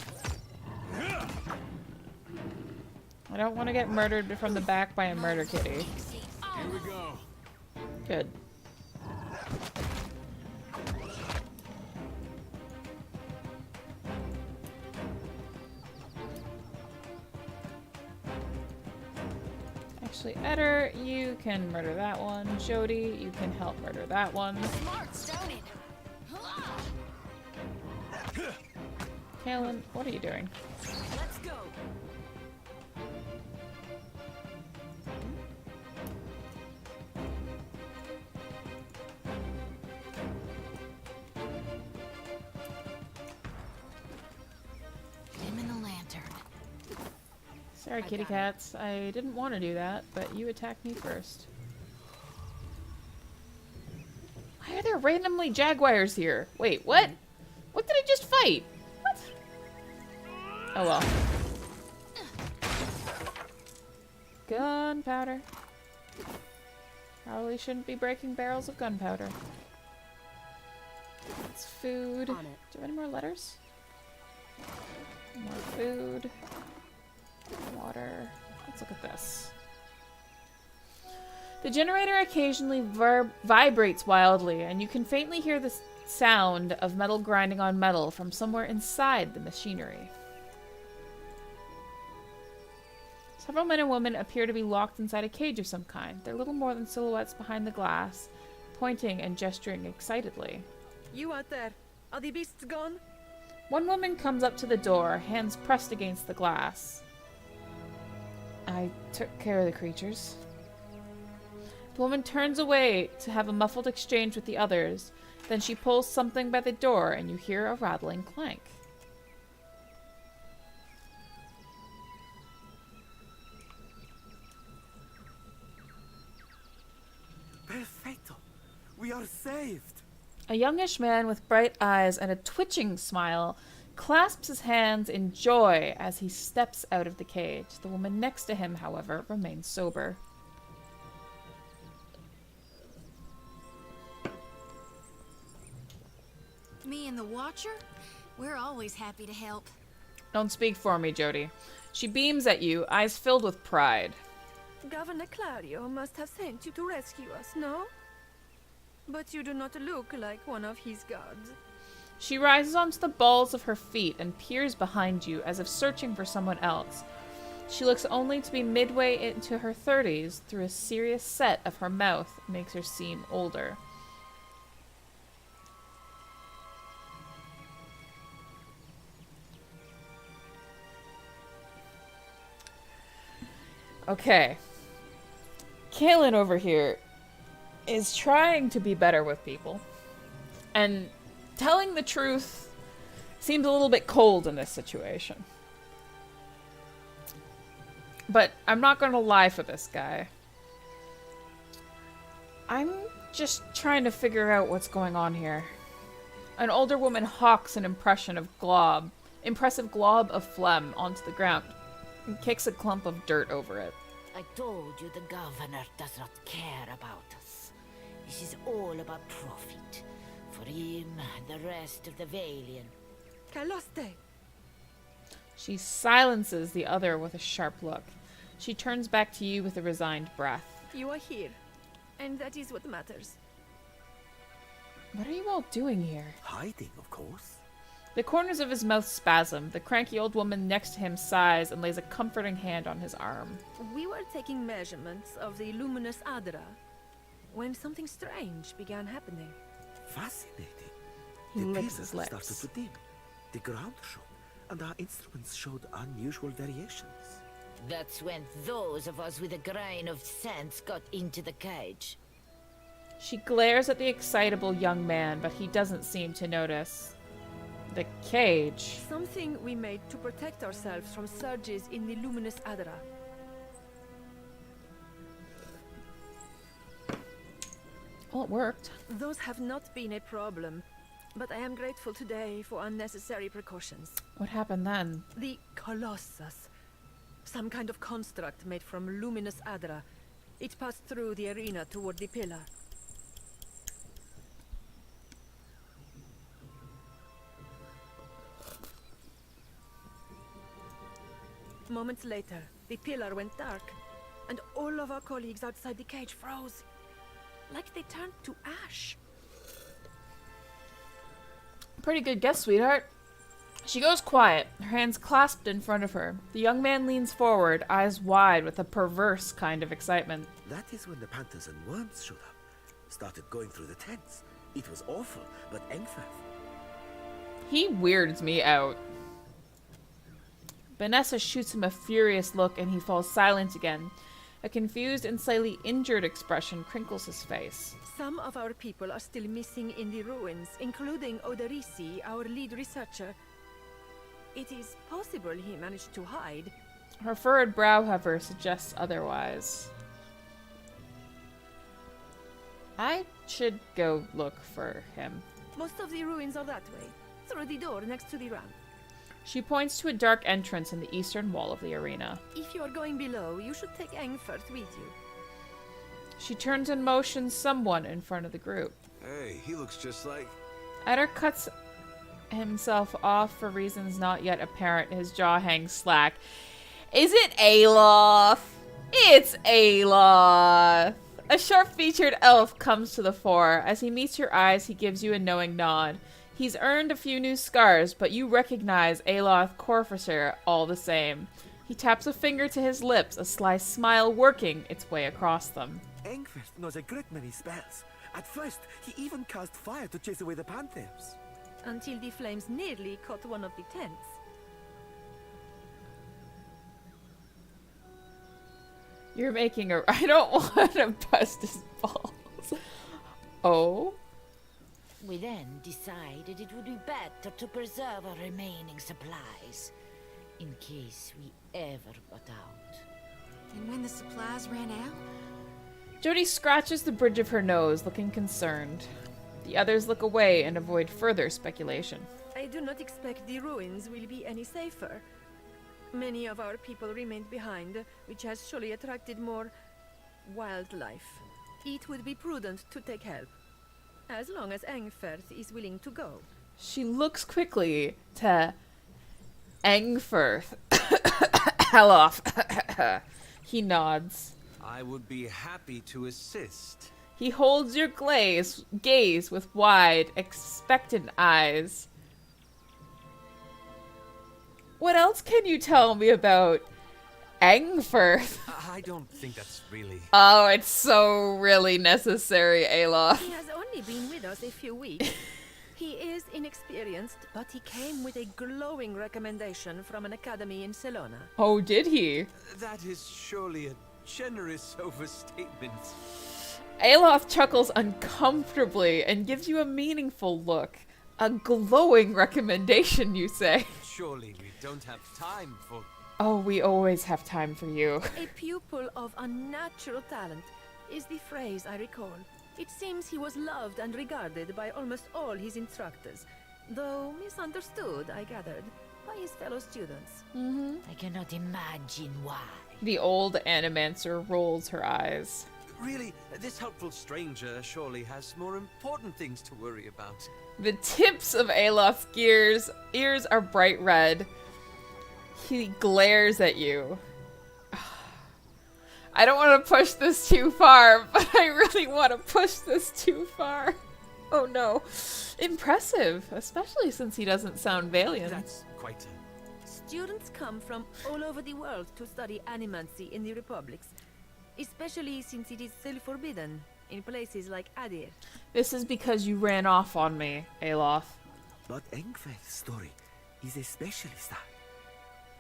I don't want to get murdered from the back by a murder kitty. Here we go. Good. Actually, Eder, you can murder that one. Jody, you can help murder that one. Smart, stoning. Kalen, what are you doing? Let's go. Dim in the lantern. Sorry, kitty cats. I didn't want to do that, but you attacked me first. Why are there randomly jaguars here? Wait, what? What did I just fight? What? Oh well. Gunpowder. Probably shouldn't be breaking barrels of gunpowder. It's food. Do On it. you have any more letters? More food. Water. Let's look at this. The generator occasionally vibrates wildly, and you can faintly hear the sound of metal grinding on metal from somewhere inside the machinery. Several men and women appear to be locked inside a cage of some kind. They're little more than silhouettes behind the glass, pointing and gesturing excitedly. You out there, are the beasts gone? One woman comes up to the door, hands pressed against the glass. I took care of the creatures. The woman turns away to have a muffled exchange with the others. Then she pulls something by the door and you hear a rattling clank. Perfecto! We are saved! A youngish man with bright eyes and a twitching smile clasps his hands in joy as he steps out of the cage. The woman next to him, however, remains sober. Me and the Watcher? We're always happy to help. Don't speak for me, Jody. She beams at you, eyes filled with pride. Governor Clario must have sent you to rescue us, no? But you do not look like one of his guards. She rises onto the balls of her feet and peers behind you as if searching for someone else. She looks only to be midway into her 30s through a serious set of her mouth makes her seem older. Okay. Kaylin over here is trying to be better with people. And telling the truth seems a little bit cold in this situation. But I'm not going to lie for this guy. I'm just trying to figure out what's going on here. An older woman hawks an impressive glob of phlegm onto the ground and kicks a clump of dirt over it. I told you the governor does not care about us. This is all about profit. For him and the rest of the Valian. Caloste! She silences the other with a sharp look. She turns back to you with a resigned breath. You are here, and that is what matters. What are you all doing here? Hiding, of course. The corners of his mouth spasm. The cranky old woman next to him sighs and lays a comforting hand on his arm. We were taking measurements of the luminous Adra when something strange began happening. Fascinating. He The licks his pillars lips. started to dim. The ground shook, and our instruments showed unusual variations. That's when those of us with a grain of sense got into the cage. She glares at the excitable young man, but he doesn't seem to notice. The cage. Something we made to protect ourselves from surges in the luminous Adra. Well, it worked. Those have not been a problem, but I am grateful today for unnecessary precautions. What happened then? The Colossus. Some kind of construct made from luminous Adra. It passed through the arena toward the pillar. Moments later, the pillar went dark, and all of our colleagues outside the cage froze. Like they turned to ash. Pretty good guess, sweetheart. She goes quiet, her hands clasped in front of her. The young man leans forward, eyes wide with a perverse kind of excitement. That is when the panthers and worms showed up. Started going through the tents. It was awful, but Engfirth. He weirds me out. Vanessa shoots him a furious look and he falls silent again. A confused and slightly injured expression crinkles his face. Some of our people are still missing in the ruins, including Oderisi, our lead researcher. It is possible he managed to hide. Her furrowed brow, however, suggests otherwise. I should go look for him. Most of the ruins are that way, through the door next to the ramp. She points to a dark entrance in the eastern wall of the arena. If you are going below, you should take Engfirth with you. She turns and motions someone in front of the group. Hey, he looks just like... Eder cuts himself off for reasons not yet apparent. His jaw hangs slack. Is it Aloth? It's Aloth! A sharp-featured elf comes to the fore. As he meets your eyes, he gives you a knowing nod. He's earned a few new scars, but you recognize Aloth Corficer all the same. He taps a finger to his lips, a sly smile working its way across them. Engfirth knows a great many spells. At first, he even cast fire to chase away the panthers. Until the flames nearly caught one of the tents. You're making a... I don't want to bust his balls. Oh? We then decided it would be better to preserve our remaining supplies, in case we ever got out. And when the supplies ran out? Jody scratches the bridge of her nose, looking concerned. The others look away and avoid further speculation. I do not expect the ruins will be any safer. Many of our people remained behind, which has surely attracted more wildlife. It would be prudent to take help, as long as Engfirth is willing to go. She looks quickly to Engfirth. Aloth. He nods. I would be happy to assist. He holds your gaze with wide, expectant eyes. What else can you tell me about Engfirth? I don't think that's really... Oh, it's so really necessary, Aloth. He has only been with us a few weeks. He is inexperienced, but he came with a glowing recommendation from an academy in Selona. Oh, did he? That is surely a generous overstatement. Aloth chuckles uncomfortably and gives you a meaningful look. A glowing recommendation, you say. Surely we don't have time for... Oh, we always have time for you. A pupil of unnatural talent is the phrase I recall. It seems he was loved and regarded by almost all his instructors, though misunderstood, I gathered, by his fellow students. I cannot imagine why. The old Animancer rolls her eyes. Really, this helpful stranger surely has more important things to worry about. The tips of Aloth's ears are bright red. He glares at you. I don't want to push this too far, but I really want to push this too far. Oh no. Impressive, especially since he doesn't sound Valiant. That's quite a... Students come from all over the world to study animancy in the republics, especially since it is still forbidden in places like Adir. This is because you ran off on me, Aloth. But Engfirth's story is a special style.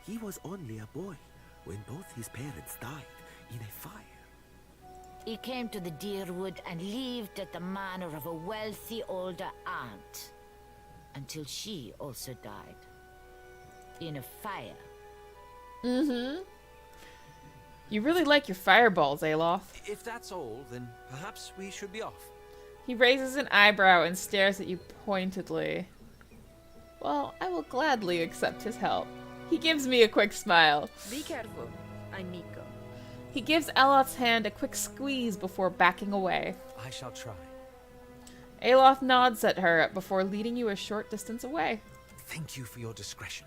He was only a boy when both his parents died in a fire. He came to the Deerwood and lived at the manor of a wealthy older aunt, until she also died. In a fire. You really like your fireballs, Aloth. If that's all, then perhaps we should be off. He raises an eyebrow and stares at you pointedly. Well, I will gladly accept his help. He gives me a quick smile. Be careful, I'm Miko. He gives Aloth's hand a quick squeeze before backing away. I shall try. Aloth nods at her before leading you a short distance away. Thank you for your discretion.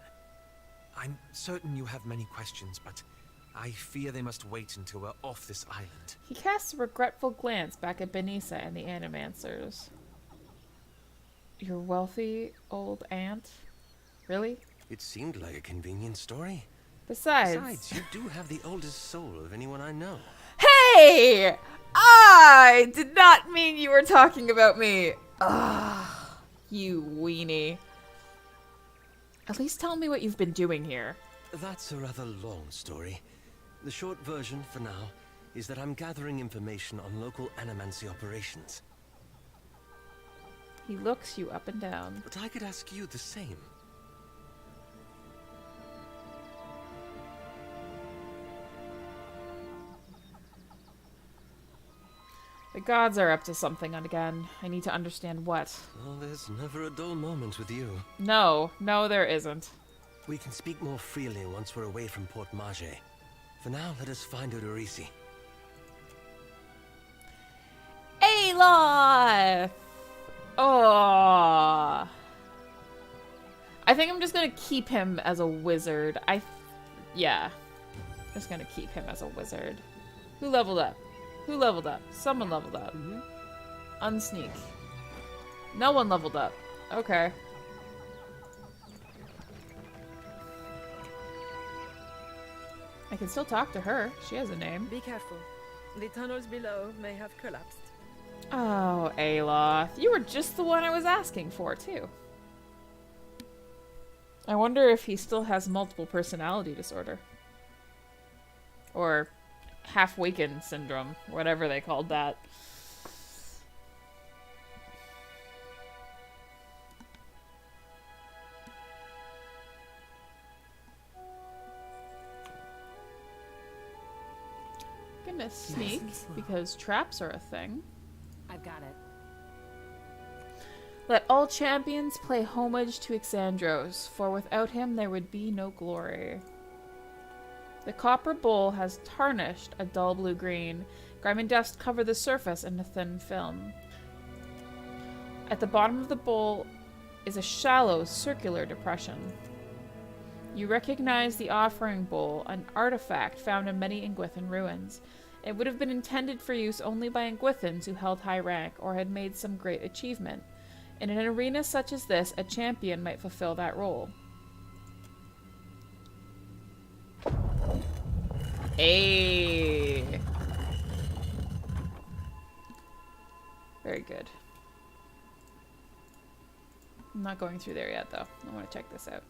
I'm certain you have many questions, but I fear they must wait until we're off this island. He casts a regretful glance back at Benissa and the Animancers. Your wealthy old aunt? Really? It seemed like a convenient story. Besides, you do have the oldest soul of anyone I know. Hey! I did not mean you were talking about me. Ugh, you weenie. At least tell me what you've been doing here. That's a rather long story. The short version, for now, is that I'm gathering information on local animancy operations. He looks you up and down. But I could ask you the same. The gods are up to something again. I need to understand what. Oh, there's never a dull moment with you. No, there isn't. We can speak more freely once we're away from Port Mage. For now, let us find Oderisi. Aloth! Oh. I think I'm just gonna keep him as a wizard. Yeah. Just gonna keep him as a wizard. Who leveled up? Who leveled up? Someone leveled up. Unsneak. No one leveled up. Okay. I can still talk to her. She has a name. Be careful. The tunnels below may have collapsed. Oh, Aloth. You were just the one I was asking for, too. I wonder if he still has multiple personality disorder. Or half-wakened syndrome, whatever they called that. Gonna sneak, because traps are a thing. I've got it. Let all champions pay homage to Exandros, for without him there would be no glory. The copper bowl has tarnished a dull blue-green. Grime and dust cover the surface in a thin film. At the bottom of the bowl is a shallow, circular depression. You recognize the offering bowl, an artifact found in many Ingwithan ruins. It would have been intended for use only by Ingwithans who held high rank or had made some great achievement. In an arena such as this, a champion might fulfill that role. Ayy. Very good. I'm not going through there yet, though. I want to check this out.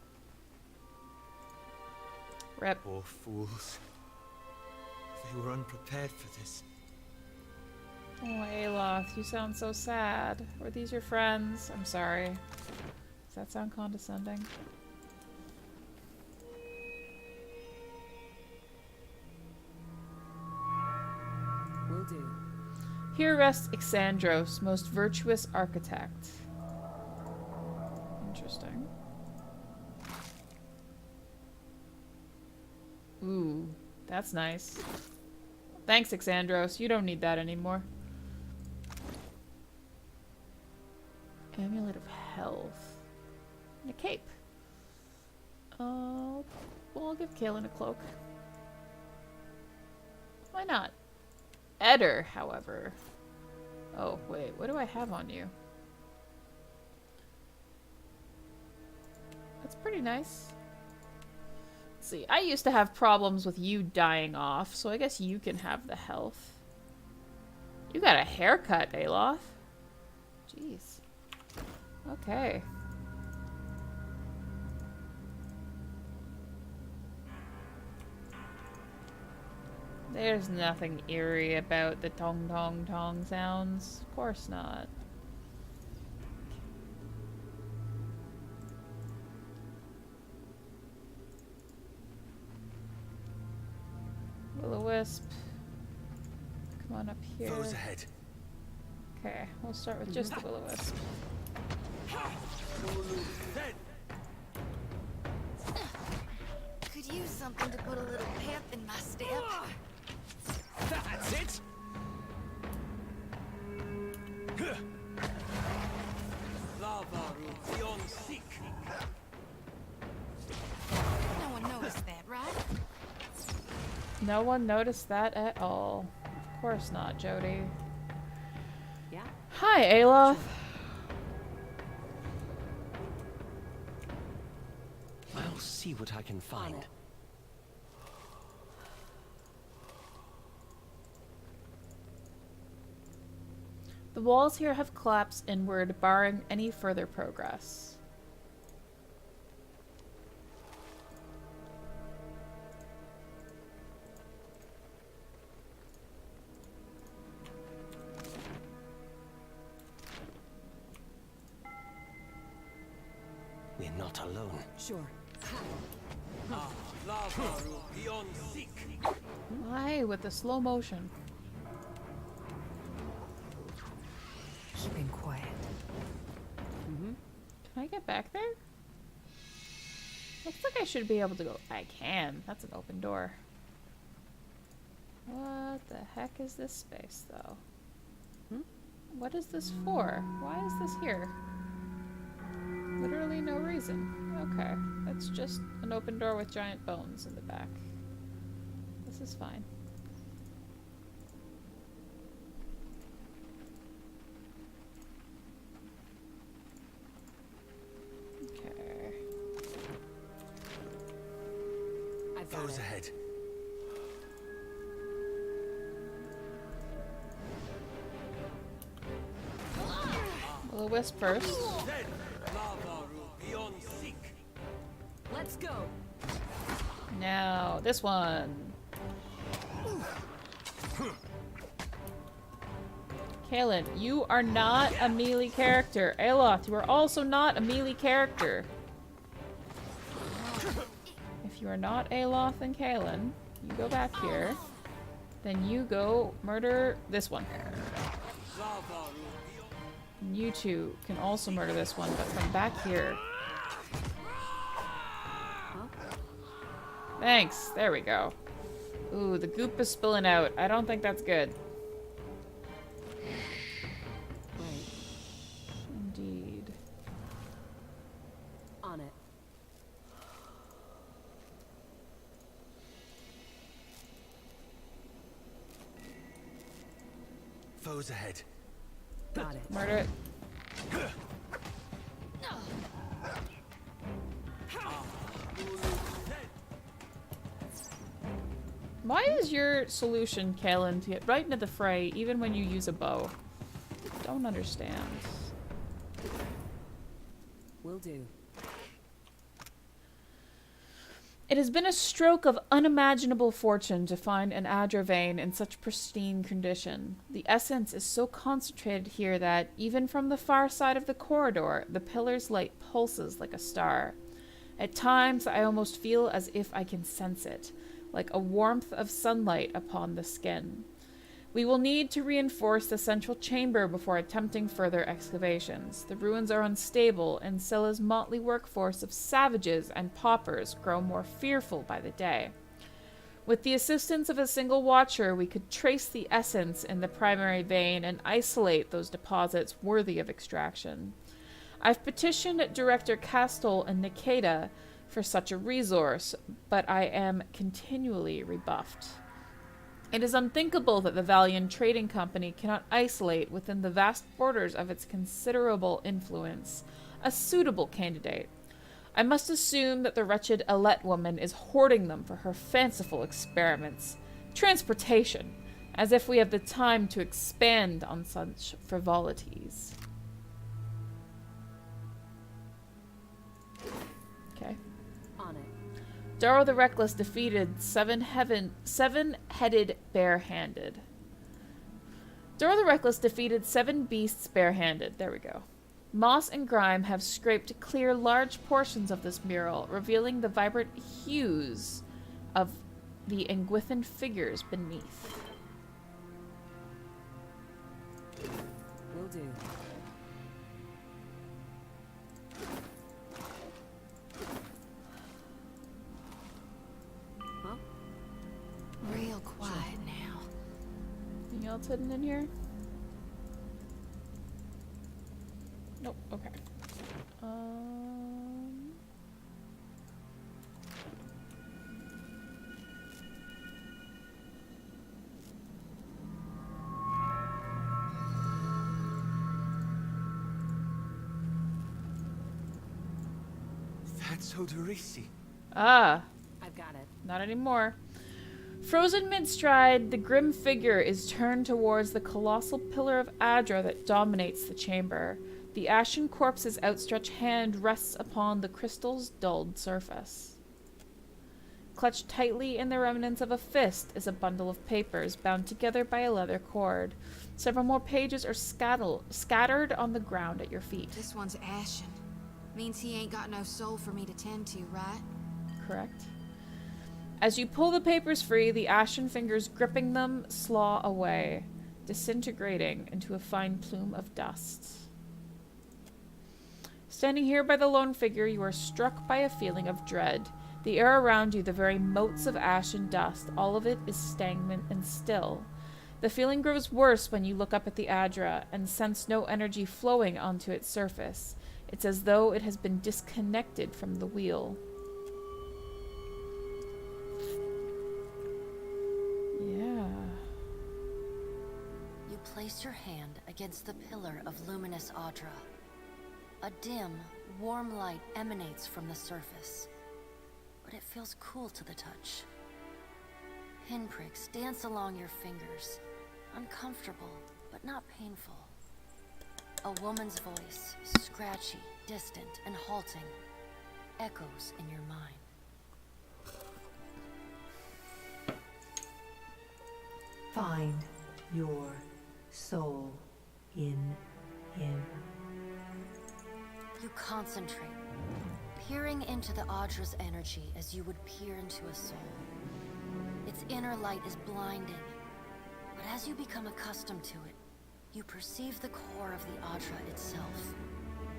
Rep. Poor fools. They were unprepared for this. Oh, Aloth, you sound so sad. Were these your friends? I'm sorry. Does that sound condescending? Will do. Here rests Exandros, most virtuous architect. Interesting. Ooh, that's nice. Thanks, Exandros. You don't need that anymore. Amulet of Health. And a cape. Well, I'll give Kaelin a cloak. Why not? Eder, however. Oh, wait. What do I have on you? That's pretty nice. Let's see. I used to have problems with you dying off, so I guess you can have the health. You got a haircut, Aloth. Jeez. Okay. There's nothing eerie about the tong tong tong sounds. Of course not. Will-o-wisp. Come on up here. Foes ahead. Okay, we'll start with just the will-o-wisp. Could use something to put a little pep in my step. That's it! No one noticed that, right? No one noticed that at all. Of course not, Jody. Yeah. Hi, Aloth. I'll see what I can find. The walls here have collapsed inward, barring any further progress. We're not alone. Sure. Why with the slow motion? Keeping quiet. Can I get back there? Looks like I should be able to go. I can. That's an open door. What the heck is this space, though? What is this for? Why is this here? Literally no reason. Okay. It's just an open door with giant bones in the back. This is fine. Foes ahead. Will-o-wisp first. Let's go. Now, this one. Kaelin, you are not a melee character. Aloth, you are also not a melee character. If you are not Aloth and Kaelin, you go back here. Then you go murder this one. And you two can also murder this one, but from back here. Thanks. There we go. Ooh, the goop is spilling out. I don't think that's good. Indeed. On it. Foes ahead. Got it. Murder it. Why is your solution, Kaelin, to get right into the fray even when you use a bow? Don't understand. Will do. It has been a stroke of unimaginable fortune to find an Adra vein in such pristine condition. The essence is so concentrated here that, even from the far side of the corridor, the pillar's light pulses like a star. At times, I almost feel as if I can sense it, like a warmth of sunlight upon the skin. We will need to reinforce the central chamber before attempting further excavations. The ruins are unstable, and Scylla's motley workforce of savages and paupers grow more fearful by the day. With the assistance of a single watcher, we could trace the essence in the primary vein and isolate those deposits worthy of extraction. I've petitioned Director Castell and Nikeda for such a resource, but I am continually rebuffed. It is unthinkable that the Valian Trading Company cannot isolate within the vast borders of its considerable influence a suitable candidate. I must assume that the wretched Alette woman is hoarding them for her fanciful experiments. Transportation, as if we have the time to expand on such frivolities. Okay. On it. Daro the Reckless defeated seven-headed barehanded. Daro the Reckless defeated 7 beasts barehanded. There we go. Moss and grime have scraped clear large portions of this mural, revealing the vibrant hues of the Engwithan figures beneath. Will do. Real quiet now. Anything else hidden in here? Nope. Okay. That's Odorisi. Ah. I've got it. Not anymore. Frozen mid-stride, the grim figure is turned towards the colossal pillar of Adra that dominates the chamber. The ashen corpse's outstretched hand rests upon the crystal's dulled surface. Clutched tightly in the remnants of a fist is a bundle of papers bound together by a leather cord. Several more pages are scattered on the ground at your feet. This one's ashen. Means he ain't got no soul for me to tend to, right? Correct. As you pull the papers free, the ashen fingers gripping them slaw away, disintegrating into a fine plume of dust. Standing here by the lone figure, you are struck by a feeling of dread. The air around you, the very motes of ash and dust, all of it is stagnant and still. The feeling grows worse when you look up at the Adra and sense no energy flowing onto its surface. It's as though it has been disconnected from the wheel. Yeah. You place your hand against the pillar of luminous Adra. A dim, warm light emanates from the surface. but it feels cool to the touch. Pinpricks dance along your fingers, uncomfortable, but not painful. A woman's voice, scratchy, distant, and halting, echoes in your mind. Find your soul in him. You concentrate, peering into the Audra's energy as you would peer into a soul. Its inner light is blinding, but as you become accustomed to it, you perceive the core of the Audra itself,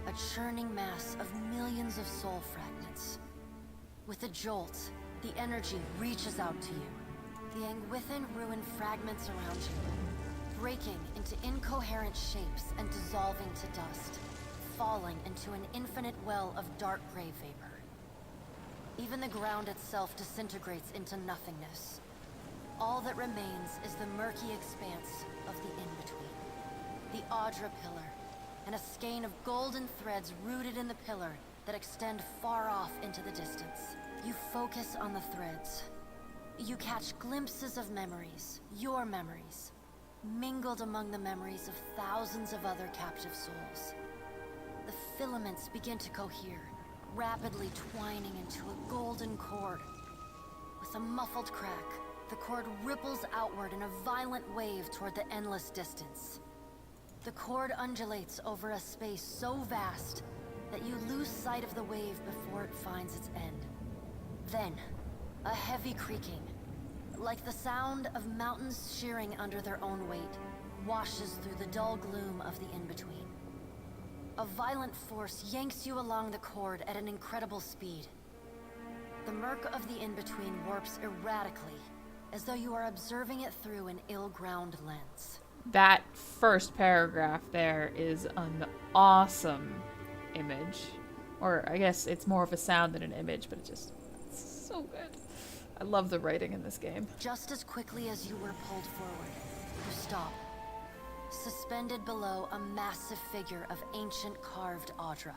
a churning mass of millions of soul fragments. With a jolt, the energy reaches out to you, the Angwithan ruined fragments around you, breaking into incoherent shapes and dissolving to dust, falling into an infinite well of dark gray vapor. Even the ground itself disintegrates into nothingness. All that remains is the murky expanse of the in-between. The Audra Pillar, and a skein of golden threads rooted in the pillar that extend far off into the distance. You focus on the threads. You catch glimpses of memories, your memories, mingled among the memories of thousands of other captive souls. The filaments begin to cohere, rapidly twining into a golden cord. With a muffled crack, the cord ripples outward in a violent wave toward the endless distance. The cord undulates over a space so vast that you lose sight of the wave before it finds its end. Then, a heavy creaking, like the sound of mountains shearing under their own weight, washes through the dull gloom of the in-between. A violent force yanks you along the cord at an incredible speed. The murk of the in-between warps erratically, as though you are observing it through an ill-ground lens. That first paragraph there is an awesome image. Or I guess it's more of a sound than an image, but it's so good. I love the writing in this game. Just as quickly as you were pulled forward, you stop. Suspended below a massive figure of ancient carved Audra.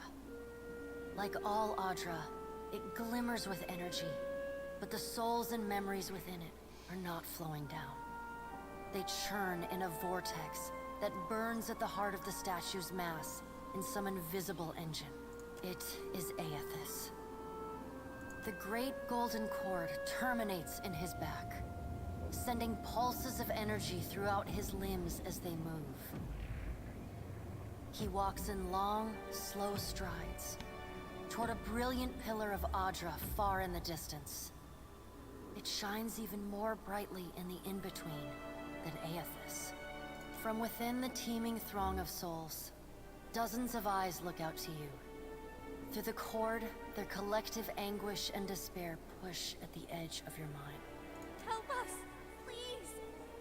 Like all Audra, it glimmers with energy, but the souls and memories within it are not flowing down. They churn in a vortex that burns at the heart of the statue's mass in some invisible engine. It is Aethys. The great golden cord terminates in his back, sending pulses of energy throughout his limbs as they move. He walks in long, slow strides toward a brilliant pillar of Audra far in the distance. It shines even more brightly in the in-between than Aethys. From within the teeming throng of souls, dozens of eyes look out to you. Through the cord, their collective anguish and despair push at the edge of your mind. Help us! Please!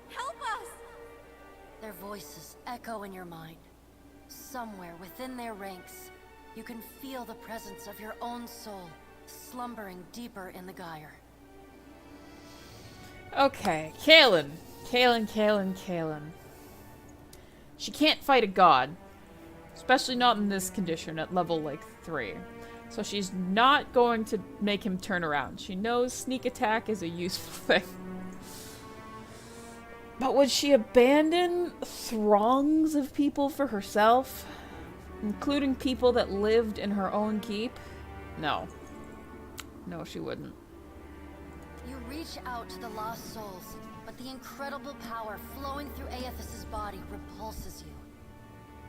Help us! Their voices echo in your mind. Somewhere within their ranks, you can feel the presence of your own soul slumbering deeper in the gyre. Okay, Kaelin. She can't fight a god. Especially not in this condition at level, like, 3. So she's not going to make him turn around. She knows sneak attack is a useful thing. But would she abandon throngs of people for herself? Including people that lived in her own keep? No. No, she wouldn't. You reach out to the lost souls, but the incredible power flowing through Aethys' body repulses you.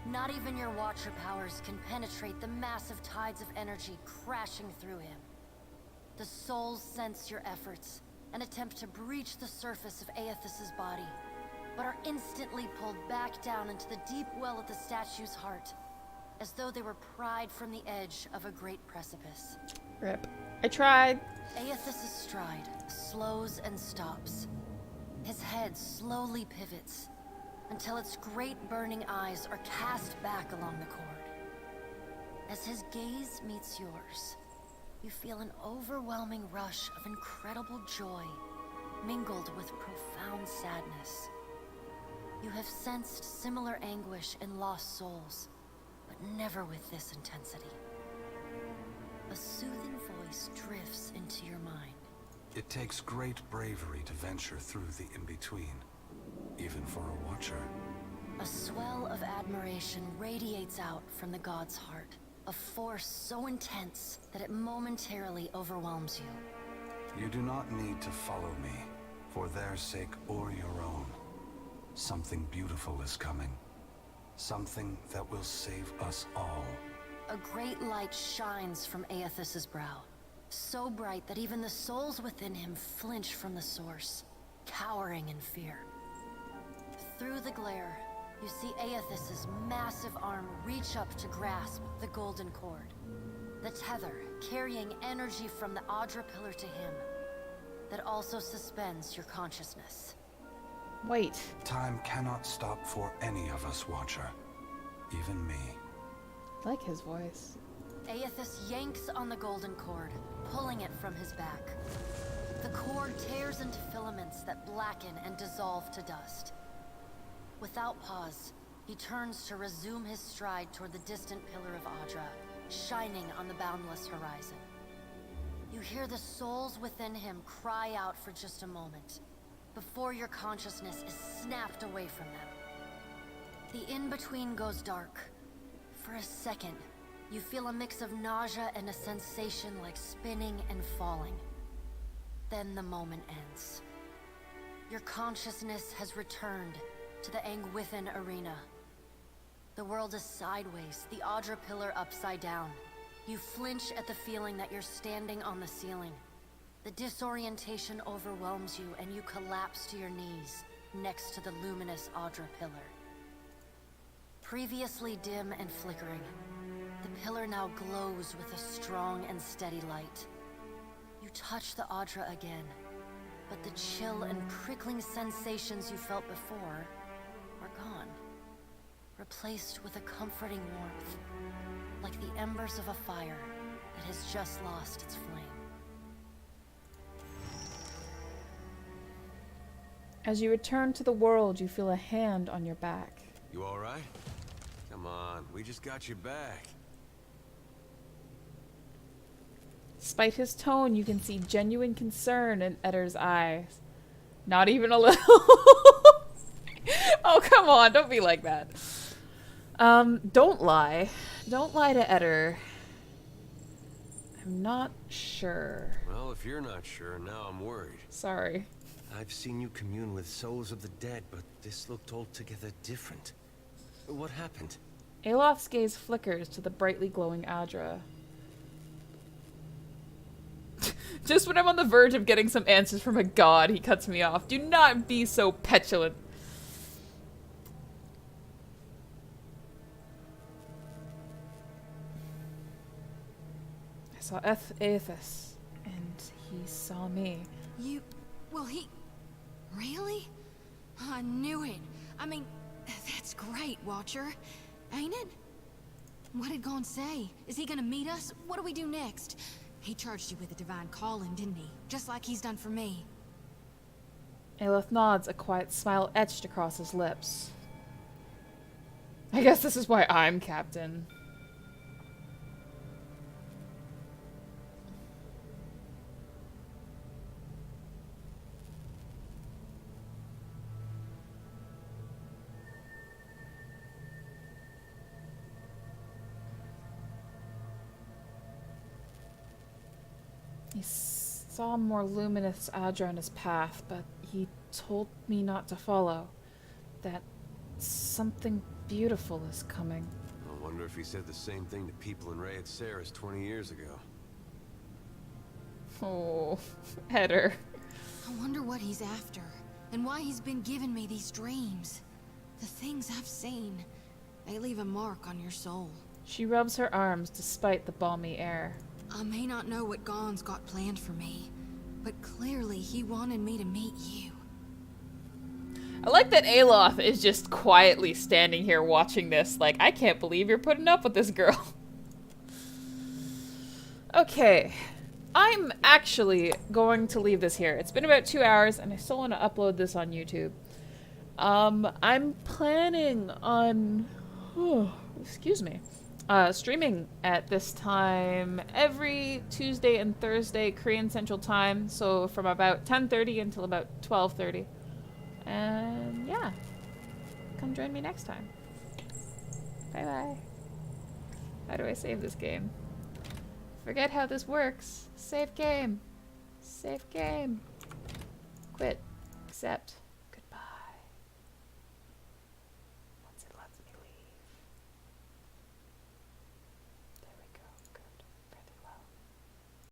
Not even your Watcher powers can penetrate the massive tides of energy crashing through him. The souls sense your efforts and attempt to breach the surface of Aethys' body, but are instantly pulled back down into the deep well of the statue's heart, as though they were pried from the edge of a great precipice. Rip. I tried. Aethys' stride slows and stops. His head slowly pivots, until its great burning eyes are cast back along the cord. As his gaze meets yours, you feel an overwhelming rush of incredible joy, mingled with profound sadness. You have sensed similar anguish in lost souls, but never with this intensity. a soothing voice drifts into your mind. It takes great bravery to venture through the in-between, even for a watcher. A swell of admiration radiates out from the god's heart, a force so intense that it momentarily overwhelms you. You do not need to follow me, for their sake or your own. Something beautiful is coming. Something that will save us all. A great light shines from Aethys's brow, so bright that even the souls within him flinch from the source, cowering in fear. Through the glare, you see Aethys's massive arm reach up to grasp the golden cord. The tether carrying energy from the Audra pillar to him, that also suspends your consciousness. Wait. Time cannot stop for any of us, Watcher. Even me. I like his voice. Aethys yanks on the golden cord, pulling it from his back. The cord tears into filaments that blacken and dissolve to dust. Without pause, he turns to resume his stride toward the distant pillar of Audra, shining on the boundless horizon. You hear the souls within him cry out for just a moment, before your consciousness is snapped away from them. The in-between goes dark. For a second, you feel a mix of nausea and a sensation like spinning and falling. Then the moment ends. Your consciousness has returned to the Angwithan arena. The world is sideways, the Audra pillar upside down. You flinch at the feeling that you're standing on the ceiling. The disorientation overwhelms you and you collapse to your knees next to the luminous Audra pillar. Previously dim and flickering, the pillar now glows with a strong and steady light. You touch the Audra again, but the chill and prickling sensations you felt before are gone, replaced with a comforting warmth, like the embers of a fire that has just lost its flame. As you return to the world, you feel a hand on your back. You all right? Come on, we just got you back. Despite his tone, you can see genuine concern in Edder's eyes. Not even a little. Oh, come on, don't be like that. Don't lie. Don't lie to Edder. I'm not sure. Well, if you're not sure, now I'm worried. Sorry. I've seen you commune with souls of the dead, but this looked altogether different. What happened? Aloth's gaze flickers to the brightly glowing Audra. Just when I'm on the verge of getting some answers from a god, he cuts me off. Do not be so petulant. I saw Aethys, and he saw me. You... well, he... really? I knew it. I mean, that's great, Watcher. Ain't it? What did Gon say? Is he gonna meet us? What do we do next? He charged you with a divine calling, didn't he? Just like he's done for me. Aloth nods, a quiet smile etched across his lips. I guess this is why I'm captain. He saw more luminous Audra on his path, but he told me not to follow. That something beautiful is coming. I wonder if he said the same thing to people in Rayet Saris 20 years ago. Oh, Edder. I wonder what he's after, and why he's been giving me these dreams. The things I've seen, they leave a mark on your soul. She rubs her arms despite the balmy air. I may not know what Gon's got planned for me, but clearly he wanted me to meet you. I like that Aloth is just quietly standing here watching this, like, I can't believe you're putting up with this girl. Okay, I'm actually going to leave this here. It's been about 2 hours, and I still want to upload this on YouTube. I'm planning on... excuse me. streaming at this time every Tuesday and Thursday Korean Central Time, so from about 10:30 until about 12:30. And yeah, come join me next time. Bye bye. How do I save this game? Forget how this works. Save game. Save game. Quit. Accept.